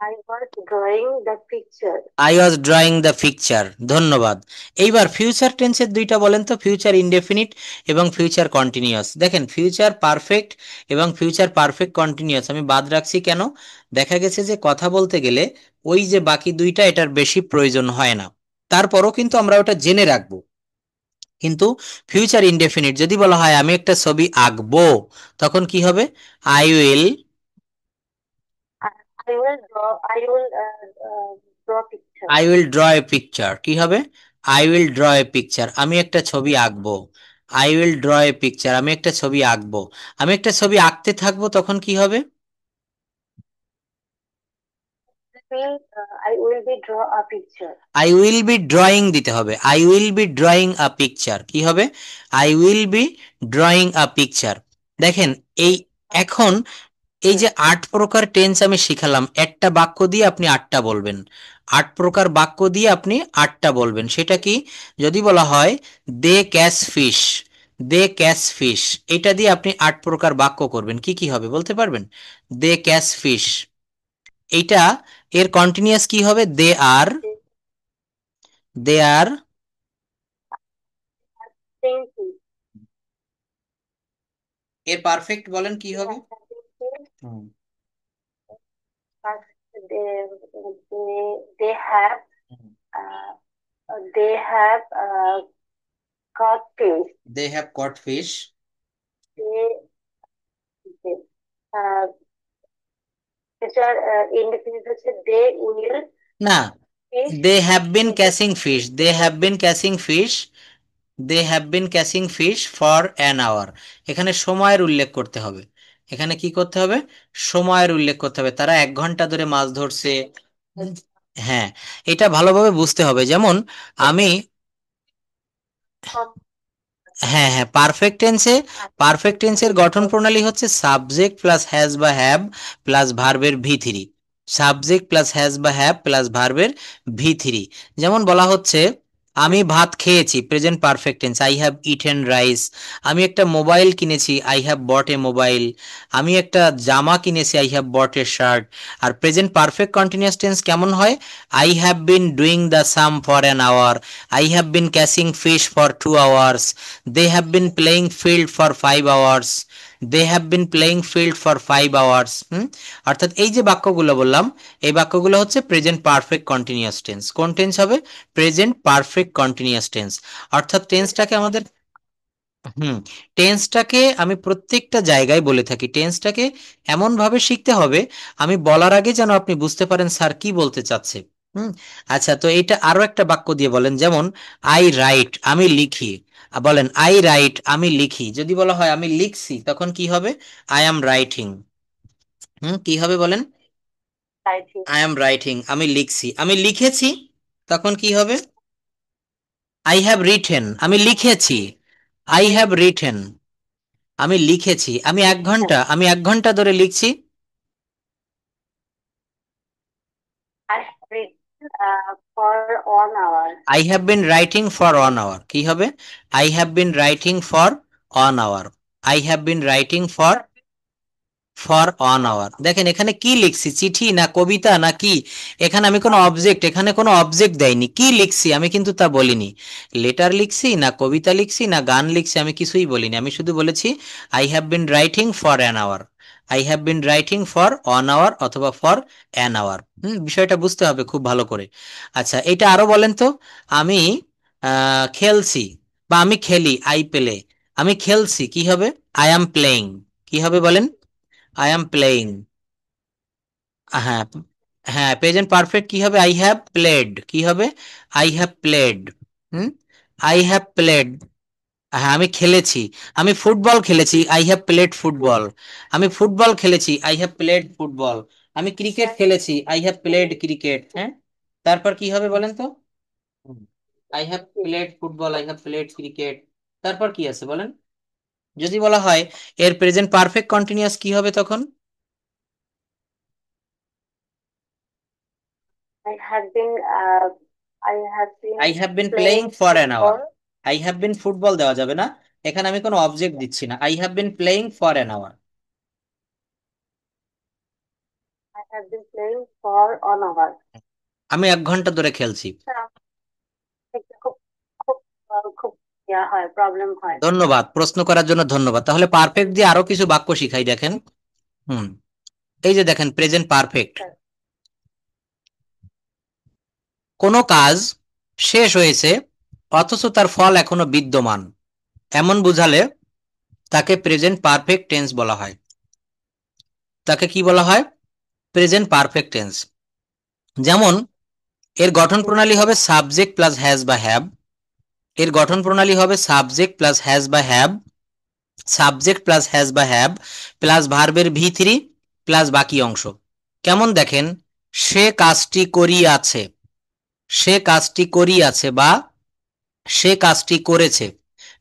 I was drawing the picture. I was drawing the picture. ধন্যবাদ। এইবার future টেন্সের দুইটা বলেন তো, ফিউচার ইনডেফিনিট এবং ফিউচার কন্টিনিউয়াস। দেখেন ফিউচার পারফেক্ট এবং ফিউচার পারফেক্ট কন্টিনিউয়াস আমি বাদ রাখছি কেন? দেখা গেছে যে কথা বলতে গেলে ওই যে বাকি দুইটা এটার বেশি প্রয়োজন হয় না, তারপরও কিন্তু আমরা ওটা জেনে রাখবো। কিন্তু ফিউচার ইনডেফিনিট যদি বলা হয় আমি একটা ছবি আঁকবো, তখন কি হবে? I will, I, I will draw. I will draw picture. I will draw a picture. কি হবে? I will draw a picture, আমি একটা ছবি আঁকবো। I will draw a picture, আমি একটা ছবি আঁকবো। আমি একটা ছবি আঁকতে থাকবো, তখন কি হবে? I will be draw a picture. I will be drawing দিতে হবে, I will be drawing a picture. কি হবে? I will be drawing a picture. দেখেন এই, এখন এই যে 8 প্রকার টেন্স আমি শিখালাম, একটা বাক্য দিয়ে আপনি 8টা বলবেন। 8 প্রকার বাক্য দিয়ে আপনি 8টা বলবেন। সেটা কি? যদি বলা হয় they catch fish, they catch fish, এটা দিয়ে আপনি 8 প্রকার বাক্য করবেন, কি কি হবে বলতে পারবেন? দে ক্যাচ ফিশ, এইটা এর কন্টিনিউয়াস কি হবে? দে আর, দে আর, Thinking. এর পারফেক্ট বলেন কি হবে? Hmm, But they have hmm. uh, they have got fish. They have caught fish. They teacher indefinite হচ্ছে they will না, fish. They have been catching fish, they have been catching fish, they have been catching fish for an hour. এখানে সময়ের উল্লেখ করতে হবে। এখানে কি করতে হবে? সময়ের উল্লেখ করতে হবে, তারা 1 ঘন্টা ধরে মাছ ধরছে। হ্যাঁ, এটা ভালোভাবে বুঝতে হবে। যেমন আমি, হ্যাঁ হ্যাঁ, পারফেক্ট টেন্সে, পারফেক্ট টেন্সের গঠন প্রণালী হচ্ছে সাবজেক্ট প্লাস হ্যাজ বা হ্যাভ প্লাস ভার্বের V three. Subject plus has বা হ্যাভ প্লাস ভার্বের ভি থ্রি। যেমন বলা হচ্ছে আমি ভাত খেয়েছি, present perfect tense, I have eaten rice. আমি একটা মোবাইল কিনেছি, I have bought a mobile. আমি একটা জামা কিনেছি, I have bought a shirt. আর প্রেজেন্ট পারফেক্ট কন্টিনিউয়াস টেন্স কেমন হয়? I have been doing the same for an hour, I have been catching fish for 2 hours, they have been playing field for 5 hours, they have been playing field for 5 hours। অর্থাৎ এই যে বাক্যগুলো বললাম, এই বাক্যগুলো হচ্ছে প্রেজেন্ট পারফেক্ট কন্টিনিউয়াস টেন্স। কোন tense হবে? Present perfect continuous tense. অর্থাৎ টেন্সটাকে আমাদের, হুম, টেন্সটাকে আমি প্রত্যেকটা জায়গায় বলে থাকি, টেন্সটাকে এমন ভাবে শিখতে হবে আমি বলার আগে যেন আপনি বুঝতে পারেন স্যার কি বলতে চাচ্ছে। হুম। আচ্ছা, তো এটা আরো একটা বাক্য দিয়ে বলেন, যেমন আই রাইট, আমি লিখি। বলেন আই রাইট, আমি লিখি। যদি বলা হয় আমি লিখছি, তখন কি হবে? I am writing. কি হবে বলেন? I think I am writing, আমি লিখছি। আমি লিখেছি, তখন কি হবে? আই হ্যাভ রিটেন, আমি লিখেছি। আই হ্যাভ রিটেন, আমি লিখেছি। আমি 1 ঘন্টা ধরে লিখছি। I have read for 1 hour. I have been writing for 1 hour, কি হবে? I have been writing for 1 hour. I have been writing for 1 hour. দেখেন এখানে কি লিখছি, চিঠি না কবিতা না কি? এখানে আমি কোনো অবজেক্ট, এখানে কোনো অবজেক্ট দেয়নি। কি লিখছি আমি কিন্তু তা বলিনি। লেটার লিখছি না কবিতা লিখছি না গান লিখছি, আমি কিছুই বলিনি। আমি শুধু বলেছি I have been writing for an hour. I have been writing for 1 hour অথবা ফর অ্যান আওয়ার। বিষয়টা বুঝতে হবে খুব ভালো করে। আচ্ছা, এটা আরো বলেন তো। আমি খেলছি বা আমি খেলি, আই প্লে। আমি খেলছি কি হবে? I am playing. কি হবে বলেন? I am playing. হ্যাঁ, হ্যাঁ, প্রেজেন্ট পারফেক্ট কি হবে? I have played. কি হবে? I have played. Hmm, I have played. হ্যাঁ, আমি খেলেছি। আমি ফুটবল খেলেছি, আই হ্যাভ প্লেড ফুটবল। আমি ফুটবল খেলেছি, আই হ্যাভ প্লেড ফুটবল। আমি ক্রিকেট খেলেছি, আই হ্যাভ প্লেড ক্রিকেট। হ্যাঁ, তারপর কি হবে বলেন তো? I have played football, I have played cricket. তারপর কি আছে বলেন? যদি বলা হয় এর প্রেজেন্ট পারফেক্ট কন্টিনিউয়াস কি হবে তখন? I have been uh, I have I been have been playing playing for an hour. football. I have been football দেওয়া যাবে না, এখানে আমি কোনো অবজেক্ট দিচ্ছি না। I have been playing for an hour. I have been playing for 1 hour. আমি 1 ঘন্টা ধরে খেলছি। এটা খুব খুব খুব হয়, প্রবলেম হয়। ধন্যবাদ, প্রশ্ন করার জন্য ধন্যবাদ। তাহলে পারফেক্ট দিয়ে আরো কিছু বাক্য শিখাই, দেখেন। হুম, এই যে দেখেন প্রেজেন্ট পারফেক্ট। কোনো কাজ শেষ হয়েছে অথচ তার ফল এখনো বিদ্যমান, এমন বুঝালে তাকে প্রেজেন্ট পারফেক্ট টেন্স বলা হয়। তাকে কি বলা হয়? Present perfect tense. যেমন এর গঠন প্রণালী হবে সাবজেক্ট প্লাস হ্যাজ বা হ্যাভ। এর গঠন প্রণালী হবে সাবজেক্ট প্লাস হ্যাজ বা হ্যাভ, সাবজেক্ট প্লাস হ্যাজ বা হ্যাভ প্লাস ভার্বের ভি3 প্লাস বাকি অংশ। কেমন দেখেন? সে কাজটি করিয়াছে, সে কাজটি করিয়াছে বা সে কাজটি করেছে।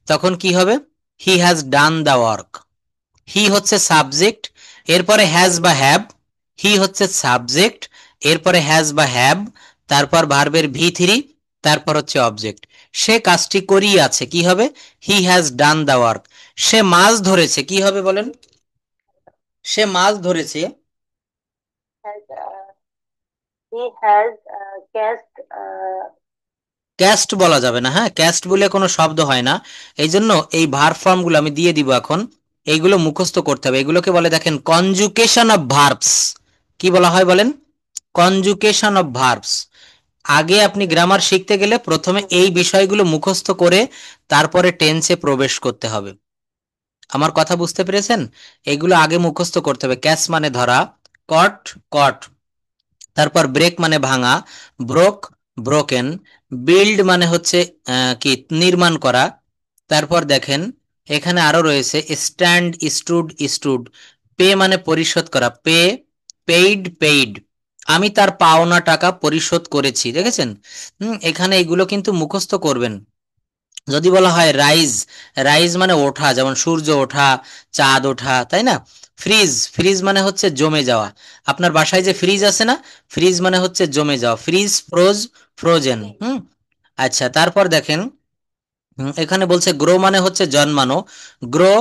তখন কি হবে? He has done the work. He হচ্ছে সাবজেক্ট, এরপরে হ্যাজ বা হ্যাভ। হি হচ্ছে সাবজেক্ট, এরপরে হ্যাজ বা হ্যাভ, তারপর ভার্বের ভি3, তারপর হচ্ছে অবজেক্ট। সে কাজটি করিয়াছে কি হবে? He has done the work. সে মাছ ধরেছে কি হবে বলেন? সে মাছ ধরেছে। Has, he has cast cast বলা যাবে না, হ্যাঁ, ক্যাস্ট বলে কোনো শব্দ হয় না। এই জন্য এই ভার্ব ফর্মগুলো আমি দিয়ে দিব এখন। এইগুলো মুখস্থ করতে হবে। এগুলোকে বলে দেখেন কনজুকেশন অফ ভার্বস। কি বলা হয় বলেন? কনজুকেশন অফ ভার্বস। আগে আপনি গ্রামার শিখতে গেলে প্রথমে এই বিষয়গুলো মুখস্থ করে তারপরে টেন্সে প্রবেশ করতে হবে। আমার কথা বুঝতে পেরেছেন? এগুলো আগে মুখস্থ করতে হবে। ক্যাচ মানে ধরা, কট কট, তারপর ব্রেক মানে ভাঙা, ব্রোক ব্রোকেন, বিল্ড মানে হচ্ছে কি নির্মাণ করা। তারপর দেখেন এখানে আরো রয়েছে স্ট্যান্ড স্টুড স্টুড, পে মানে পরিশোধ করা, পে, পেইড পেইড। আমি তার পাওনা টাকা পরিশোধ করেছি, দেখেছেন? এখানে এগুলো কিন্তু মুখস্থ করবেন। যদি বলা হয় রাইজ, রাইজ মানে ওঠা, যেমন সূর্য ওঠা, চাঁদ ওঠা, তাই না? ফ্রিজ, ফ্রিজ মানে হচ্ছে জমে যাওয়া। আপনার বাসায় যে ফ্রিজ আছে না, ফ্রিজ মানে হচ্ছে জমে যাওয়া। Fridge, froze, frozen. আচ্ছা, তারপর দেখেন এখানে বলছে গ্রো মানে হচ্ছে জন্মানো, গ্রো,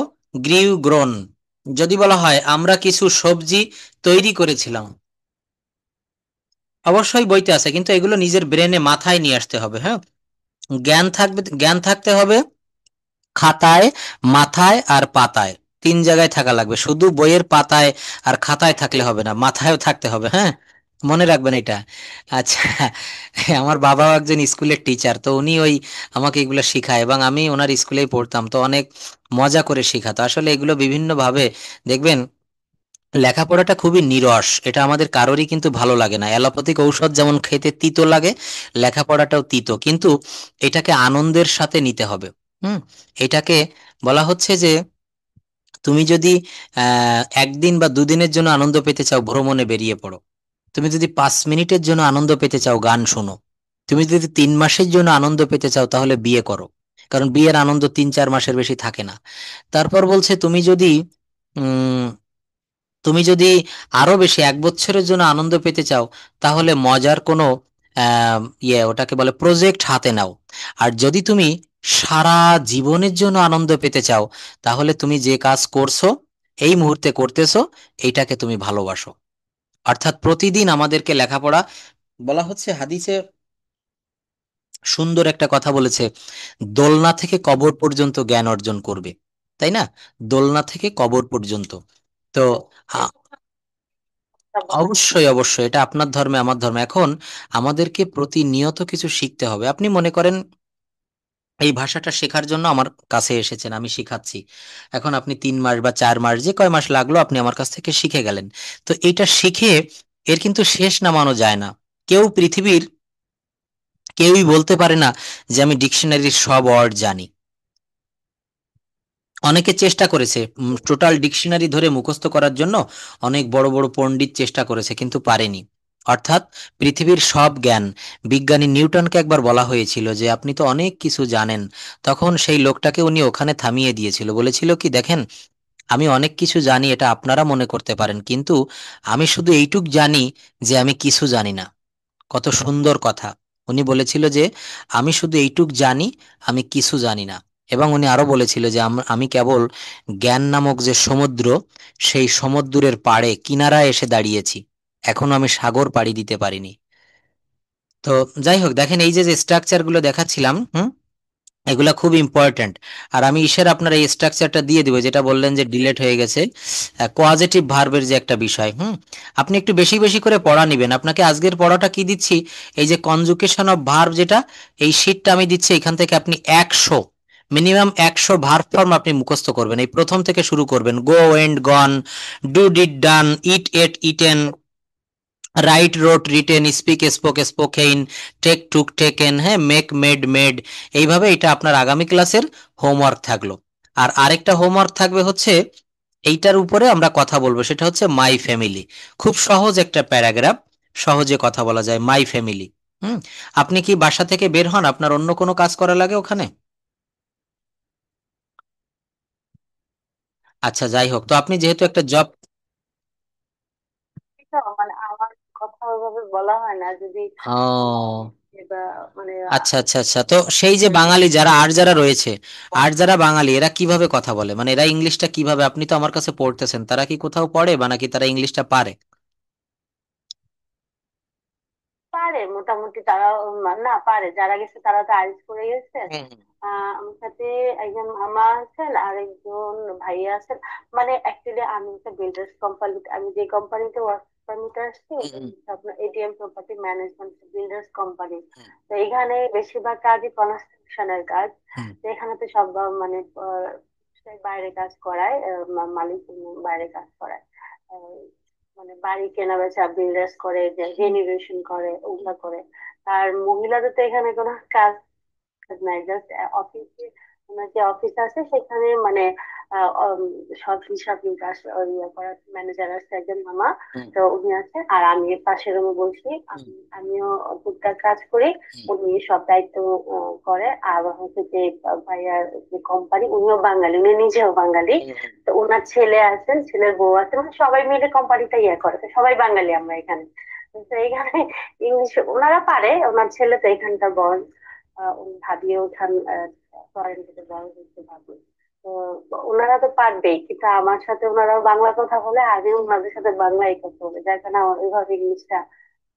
গ্রিউ, গ্রোন। যদি বলা হয় আমরা কিছু সবজি তৈরি করেছিলাম, অবশ্যই বইতে আছে কিন্তু এগুলো নিজের ব্রেনে মাথায় নিয়ে আসতে হবে। হ্যাঁ, জ্ঞান থাকবে, জ্ঞান থাকতে হবে খাতায়, মাথায় আর পাতায়। 3 জায়গায় থাকা লাগবে, শুধু বইয়ের পাতায় আর খাতায় থাকলে হবে না, মাথায়ও থাকতে হবে। হ্যাঁ, মনে রাখবেন এটা। আচ্ছা, আমার বাবাও একজন স্কুলের টিচার, তো উনি ওই আমাকে এগুলো শিখায় এবং আমি ওনার স্কুলেই পড়তাম, তো অনেক মজা করে শেখাতো। আসলে এগুলো বিভিন্ন ভাবে দেখবেন, লেখাপড়াটা খুবই নিরস, এটা আমাদের কারোরই কিন্তু ভালো লাগে না। অ্যালোপ্যাথিক ঔষধ যেমন খেতে তিতো লাগে, লেখাপড়াটাও তিতো, কিন্তু এটাকে আনন্দের সাথে নিতে হবে। হুম, এটাকে বলা হচ্ছে যে তুমি যদি 1 দিন বা 2 দিনের জন্য আনন্দ পেতে চাও ভ্রমণে বেরিয়ে পড়ো। তুমি যদি 5 মিনিটের জন্য আনন্দ পেতে চাও গান শোনো। তুমি যদি 3 মাসের জন্য আনন্দ পেতে চাও তাহলে বিয়ে করো, কারণ বিয়ের আনন্দ 3-4 মাসের বেশি থাকে না। তারপর বলছে উম তুমি যদি আরো বেশি 1 বছরের জন্য আনন্দ পেতে চাও তাহলে মজার কোনো ওটাকে বলে প্রজেক্ট হাতে নাও। আর যদি তুমি সারা জীবনের জন্য আনন্দ পেতে চাও তাহলে তুমি যে কাজ করছো, এই মুহূর্তে করতেছো, এইটাকে তুমি ভালোবাসো। অর্থাৎ প্রতিদিন আমাদেরকে লেখাপড়া, বলা হচ্ছে হাদিসে সুন্দর একটা কথা বলেছে, দোলনা থেকে কবর পর্যন্ত জ্ঞান অর্জন করবে, তাই না? দোলনা থেকে কবর পর্যন্ত। তো অবশ্যই অবশ্যই, এটা আপনার ধর্মে আমার ধর্মে। এখন আমাদেরকে প্রতিনিয়ত কিছু শিখতে হবে। আপনি মনে করেন এই ভাষাটা শেখার জন্য আমার কাছে এসেছেন, আমি শিখাচ্ছি। এখন আপনি 3 মাস বা 4 মাস, যে কয় মাস লাগলো, আপনি আমার কাছ থেকে শিখে গেলেন। তো এটা শিখে এর কিন্তু শেষ নামানো যায় না। পৃথিবীর কেউই বলতে পারে না যে আমি ডিকশনারির সব ওয়ার্ড জানি। অনেকে চেষ্টা করেছে টোটাল ডিকশনারি ধরে মুখস্থ করার জন্য, অনেক বড় বড় পণ্ডিত চেষ্টা করেছে কিন্তু পারেনি। অর্থাৎ পৃথিবীর সব জ্ঞান, বিজ্ঞানী নিউটনকে একবার বলা হয়েছিল যে আপনি তো অনেক কিছু জানেন, তখন সেই লোকটাকে উনি ওখানে থামিয়ে দিয়েছিল, বলেছিল কি দেখেন, আমি অনেক কিছু জানি এটা আপনারা মনে করতে পারেন, কিন্তু আমি শুধু এইটুক জানি যে আমি কিছু জানি না। কত সুন্দর কথা! উনি বলেছিল যে আমি শুধু এইটুক জানি, আমি কিছু জানি না। এবং উনি আরো বলেছিল যে আমি কেবল জ্ঞান নামক যে সমুদ্র, সেই সমুদ্রের পাড়ে কিনারায় এসে দাঁড়িয়েছি, এখনো আমি সাগর পাড়ি দিতে পারিনি। তো যাই হোক, দেখেন এই যে যে স্ট্রাকচার গুলো দেখাচ্ছিলাম, এগুলা খুব ইম্পর্ট্যান্ট। আর আমি ঈশ্বর আপনার এই স্ট্রাকচারটা দিয়ে দিব, যেটা বললেন যে ডিলেট হয়ে গেছে, কোয়াজেটিভ ভার্বের যে একটা বিষয়। আপনি একটু বেশি বেশি করে পড়া নিবেন। আপনাকে আজকের পড়াটা কি দিচ্ছি, এই যে কনজুকেশন অফ ভার্ব, যেটা এই শীটটা আমি দিচ্ছি, এখান থেকে আপনি 100, মিনিমাম 100 ভার্ব ফর্ম আপনি মুখস্থ করবেন। এই প্রথম থেকে শুরু করবেন, go, went, gone, do, did, done, eat, ate, eaten, write, wrote, written, speak, spoke, spoken, take, took, taken, হ্যাঁ, মেক, মেড, মেড। এইভাবে এটা আপনার আগামী ক্লাসের হোমওয়ার্ক থাকলো। আর আরেকটা হোমওয়ার্ক থাকবে হচ্ছে, এইটার উপরে আমরা কথা বলবো, সেটা হচ্ছে মাই ফ্যামিলি। খুব সহজ একটা প্যারাগ্রাফ, সহজে কথা বলা যায়, মাই ফ্যামিলি। আপনি কি বাসা থেকে বের হন, আপনার অন্য কোনো কাজ করা লাগে ওখানে? আচ্ছা, যাই হোক, তো আপনি যেহেতু একটা জব, মানে আমার কথা ওইভাবে বলা হয় না, যদি ও বা মানে আচ্ছা আচ্ছা আচ্ছা, তো সেই যে বাঙালি যারা, আর যারা রয়েছে, আর যারা বাঙালি, এরা কিভাবে কথা বলে, মানে এরা ইংলিশটা কিভাবে, আপনি তো আমার কাছে পড়তেছেন, তারা কি কোথাও পড়ে বা নাকি তারা ইংলিশটা পারে? পারে মোটামুটি, তারা না পারে, যারা গেছে তারা তো আইএলটিএস করে গেছে। হুম আমার সাথে একজন মামা আছেন আর একজন ভাইয়া আছেন। মানে অ্যাকচুয়ালি আমি একটা বিল্ডার্স কোম্পানি, আমি যে কোম্পানিতে ওয়ার্ক পারমিট আসছি হুম ওটা হুম হচ্ছে আপনার ATM property management builders company. হুম তো এখানে বেশিরভাগ কাজই কনস্ট্রাকশনের কাজ। হুম তো এখানে তো সব মানে বাইরে কাজ করায়, মালিক বাইরে কাজ করায়। আহ, মানে বাড়ি কেনা বেচা বিল্ডার্স করে, যে রেনোভেশন করে ওগুলা করে। আর মহিলাদের তো এখানে কোনো কাজ নাই, জাস্ট অফিসে, ওনার যে অফিস আছে সেখানে মানে আহ, উম, সব হিসাব নিকাশ ইয়ে করার ম্যানেজার আছে একজন মামা। হুম তো উনি আছে আর আমি পাশের রুমে বলছি, হুম আমিও টুকটাক কাজ করি। হুম উনি সব দায়িত্ব করে। আর হচ্ছে যে ভাইয়ার যে কোম্পানি, উনিও বাঙালি, উনি নিজেও বাঙালি। হুম হুম। তো ওনার ছেলে আছেন, ছেলের বউ আছে, মানে সবাই মিলে কোম্পানিটা ইয়ে করে, তো সবাই বাঙালি আমরা এখানে। তো এইখানে ইংলিশ ওনারা পারে, ওনার ছেলে তো এখানকার বস। ভাবিয়ে ওঠান ফরেন থেকে বড় হচ্ছে ভাবি। তো ওনারা তো পারবেই, কিন্তু আমার সাথে ওনারাও বাংলা কথা বলে, আমিও ওনাদের সাথে বাংলাই কথা বলে, যার কারণে আমার ওইভাবে ইংলিশটা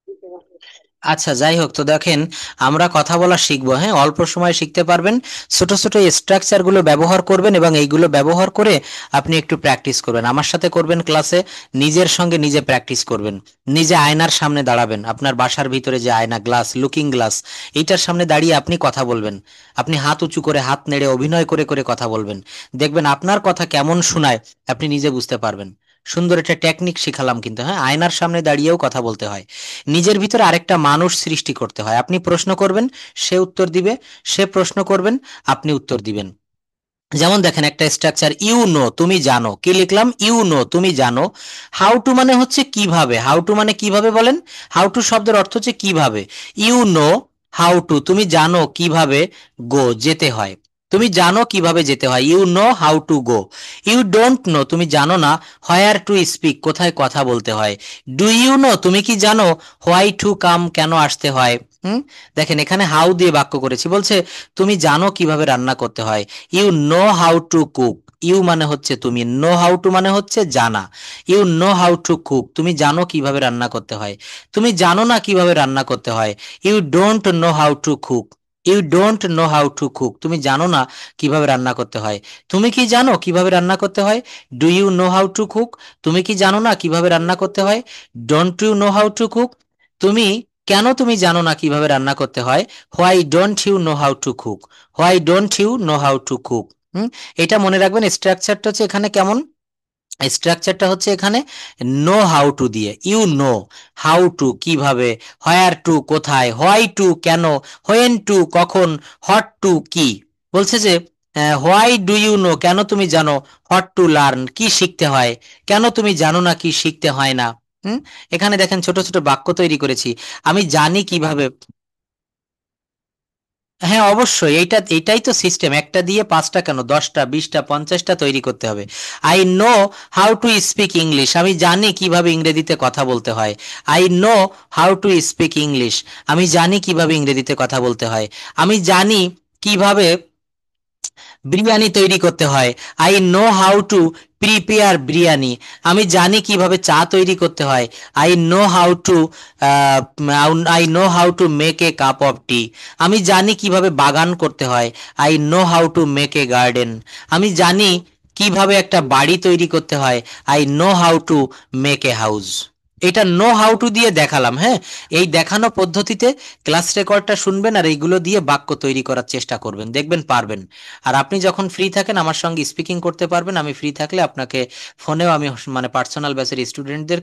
দিতে পারবে। আচ্ছা, যাই হোক, তো দেখেন আমরা কথা বলা শিখবো, হ্যাঁ, অল্প সময় শিখতে পারবেন। ছোট ছোট স্ট্রাকচার গুলো ব্যবহার করবেন এবং এইগুলো ব্যবহার করে আপনি একটু প্র্যাকটিস করবেন, আমার সাথে করবেন ক্লাসে, নিজের সঙ্গে নিজে প্র্যাকটিস করবেন। নিজে আয়নার সামনে দাঁড়াবেন, আপনার বাসার ভিতরে যে আয়না, গ্লাস, লুকিং গ্লাস, এইটার সামনে দাঁড়িয়ে আপনি কথা বলবেন। আপনি হাত উঁচু করে, হাত নেড়ে, অভিনয় করে করে কথা বলবেন। দেখবেন আপনার কথা কেমন শোনায়, আপনি নিজে বুঝতে পারবেন। সুন্দর একটা টেকনিক শিখালাম কিন্তু, হ্যাঁ, আয়নার সামনে দাঁড়িয়েও কথা বলতে হয়। নিজের ভিতরে আরেকটা মানুষ সৃষ্টি করতে হয়। আপনি প্রশ্ন করবেন, সে উত্তর দিবে, সে প্রশ্ন করবেন, আপনি উত্তর দিবেন। যেমন দেখেন একটা স্ট্রাকচার, ইউ নো, তুমি জানো, কি লিখলাম, ইউ নো, তুমি জানো। হাউ টু মানে হচ্ছে কিভাবে, হাউ টু মানে কিভাবে বলেন, হাউ টু শব্দের অর্থ হচ্ছে কিভাবে। ইউ নো, হাউ টু, তুমি জানো কিভাবে গো যেতে হয়, তুমি জানো কিভাবে যেতে হয়, you know how to go. You don't know, তুমি জানো না হোয়ার টু স্পিক, কোথায় কথা বলতে হয়। ডু ইউ নো, তুমি কি জানো হোয়াই টু কাম, কেন আসতে হয়। হুম, দেখেন এখানে হাউ দিয়ে বাক্য করেছি, বলছে তুমি জানো কিভাবে রান্না করতে হয়। You know how to cook, you মানে হচ্ছে তুমি, নো হাউ টু মানে হচ্ছে জানা। You know how to cook, তুমি জানো কিভাবে রান্না করতে হয়। তুমি জানো না কিভাবে রান্না করতে হয়। You don't know how to cook, you don't know how to cook, তুমি জানো না কিভাবে রান্না করতে হয়। তুমি কি জানো কিভাবে রান্না করতে হয়। Do you know how to cook, তুমি কি জানো না কিভাবে রান্না করতে হয়। Don't you know how to cook, তুমি কেন তুমি জানো না কিভাবে রান্না করতে হয়। Why don't you know how to cook, why don't you know how to cook. হুম, এটা মনে রাখবেন, স্ট্রাকচারটা হচ্ছে এখানে কেমন, স্ট্রাকচারটা হচ্ছে এখানে নো হাউ টু দিয়ে, ইউ নো হাউ টু কিভাবে, হোয়ার টু কোথায়, হোয়াই টু কেন, হোয়েন টু কখন, হট টু কি। বলছে যে হোয়াই ডু ইউ নো, কেন তুমি জানো, হট টু লার্ন কি শিখতে হয়, কেন তুমি জানো না কি শিখতে হয় না। হুম, এখানে দেখেন ছোট ছোট বাক্য তৈরি করেছি। আমি জানি কিভাবে, হ্যাঁ অবশ্যই, এইটাই তো সিস্টেম, একটা দিয়ে পাঁচটা কেন, 10টা 20টা 50টা তৈরি করতে হবে। I know how to speak English, আমি জানি কিভাবে ইংরেজিতে কথা বলতে হয়। I know how to speak English, আমি জানি কিভাবে ইংরেজিতে কথা বলতে হয়। আমি জানি কিভাবে বিরিয়ানি তৈরি করতে হয়। I know how to prepare biryani, আমি জানি কিভাবে চা তৈরি করতে হয়। I know how to I know how to make a cup of tea, আমি জানি কিভাবে বাগান করতে হয়। I know how to make a garden, আমি জানি কিভাবে একটা বাড়ি তৈরি করতে হয়। I know how to make a house. এটা নো হাউ টু দিয়ে দেখালাম, হ্যাঁ। এই দেখানো পদ্ধতিতে ক্লাস রেকর্ডটা শুনবেন আর এইগুলো দিয়ে বাক্য তৈরি করার চেষ্টা করবেন, দেখবেন পারবেন। আর আপনি যখন ফ্রি থাকেন আমার সঙ্গে স্পিকিং করতে পারবেন, আমি ফ্রি থাকলে আপনাকে ফোনেও আমি মানে পার্সোনাল বেসের স্টুডেন্টদের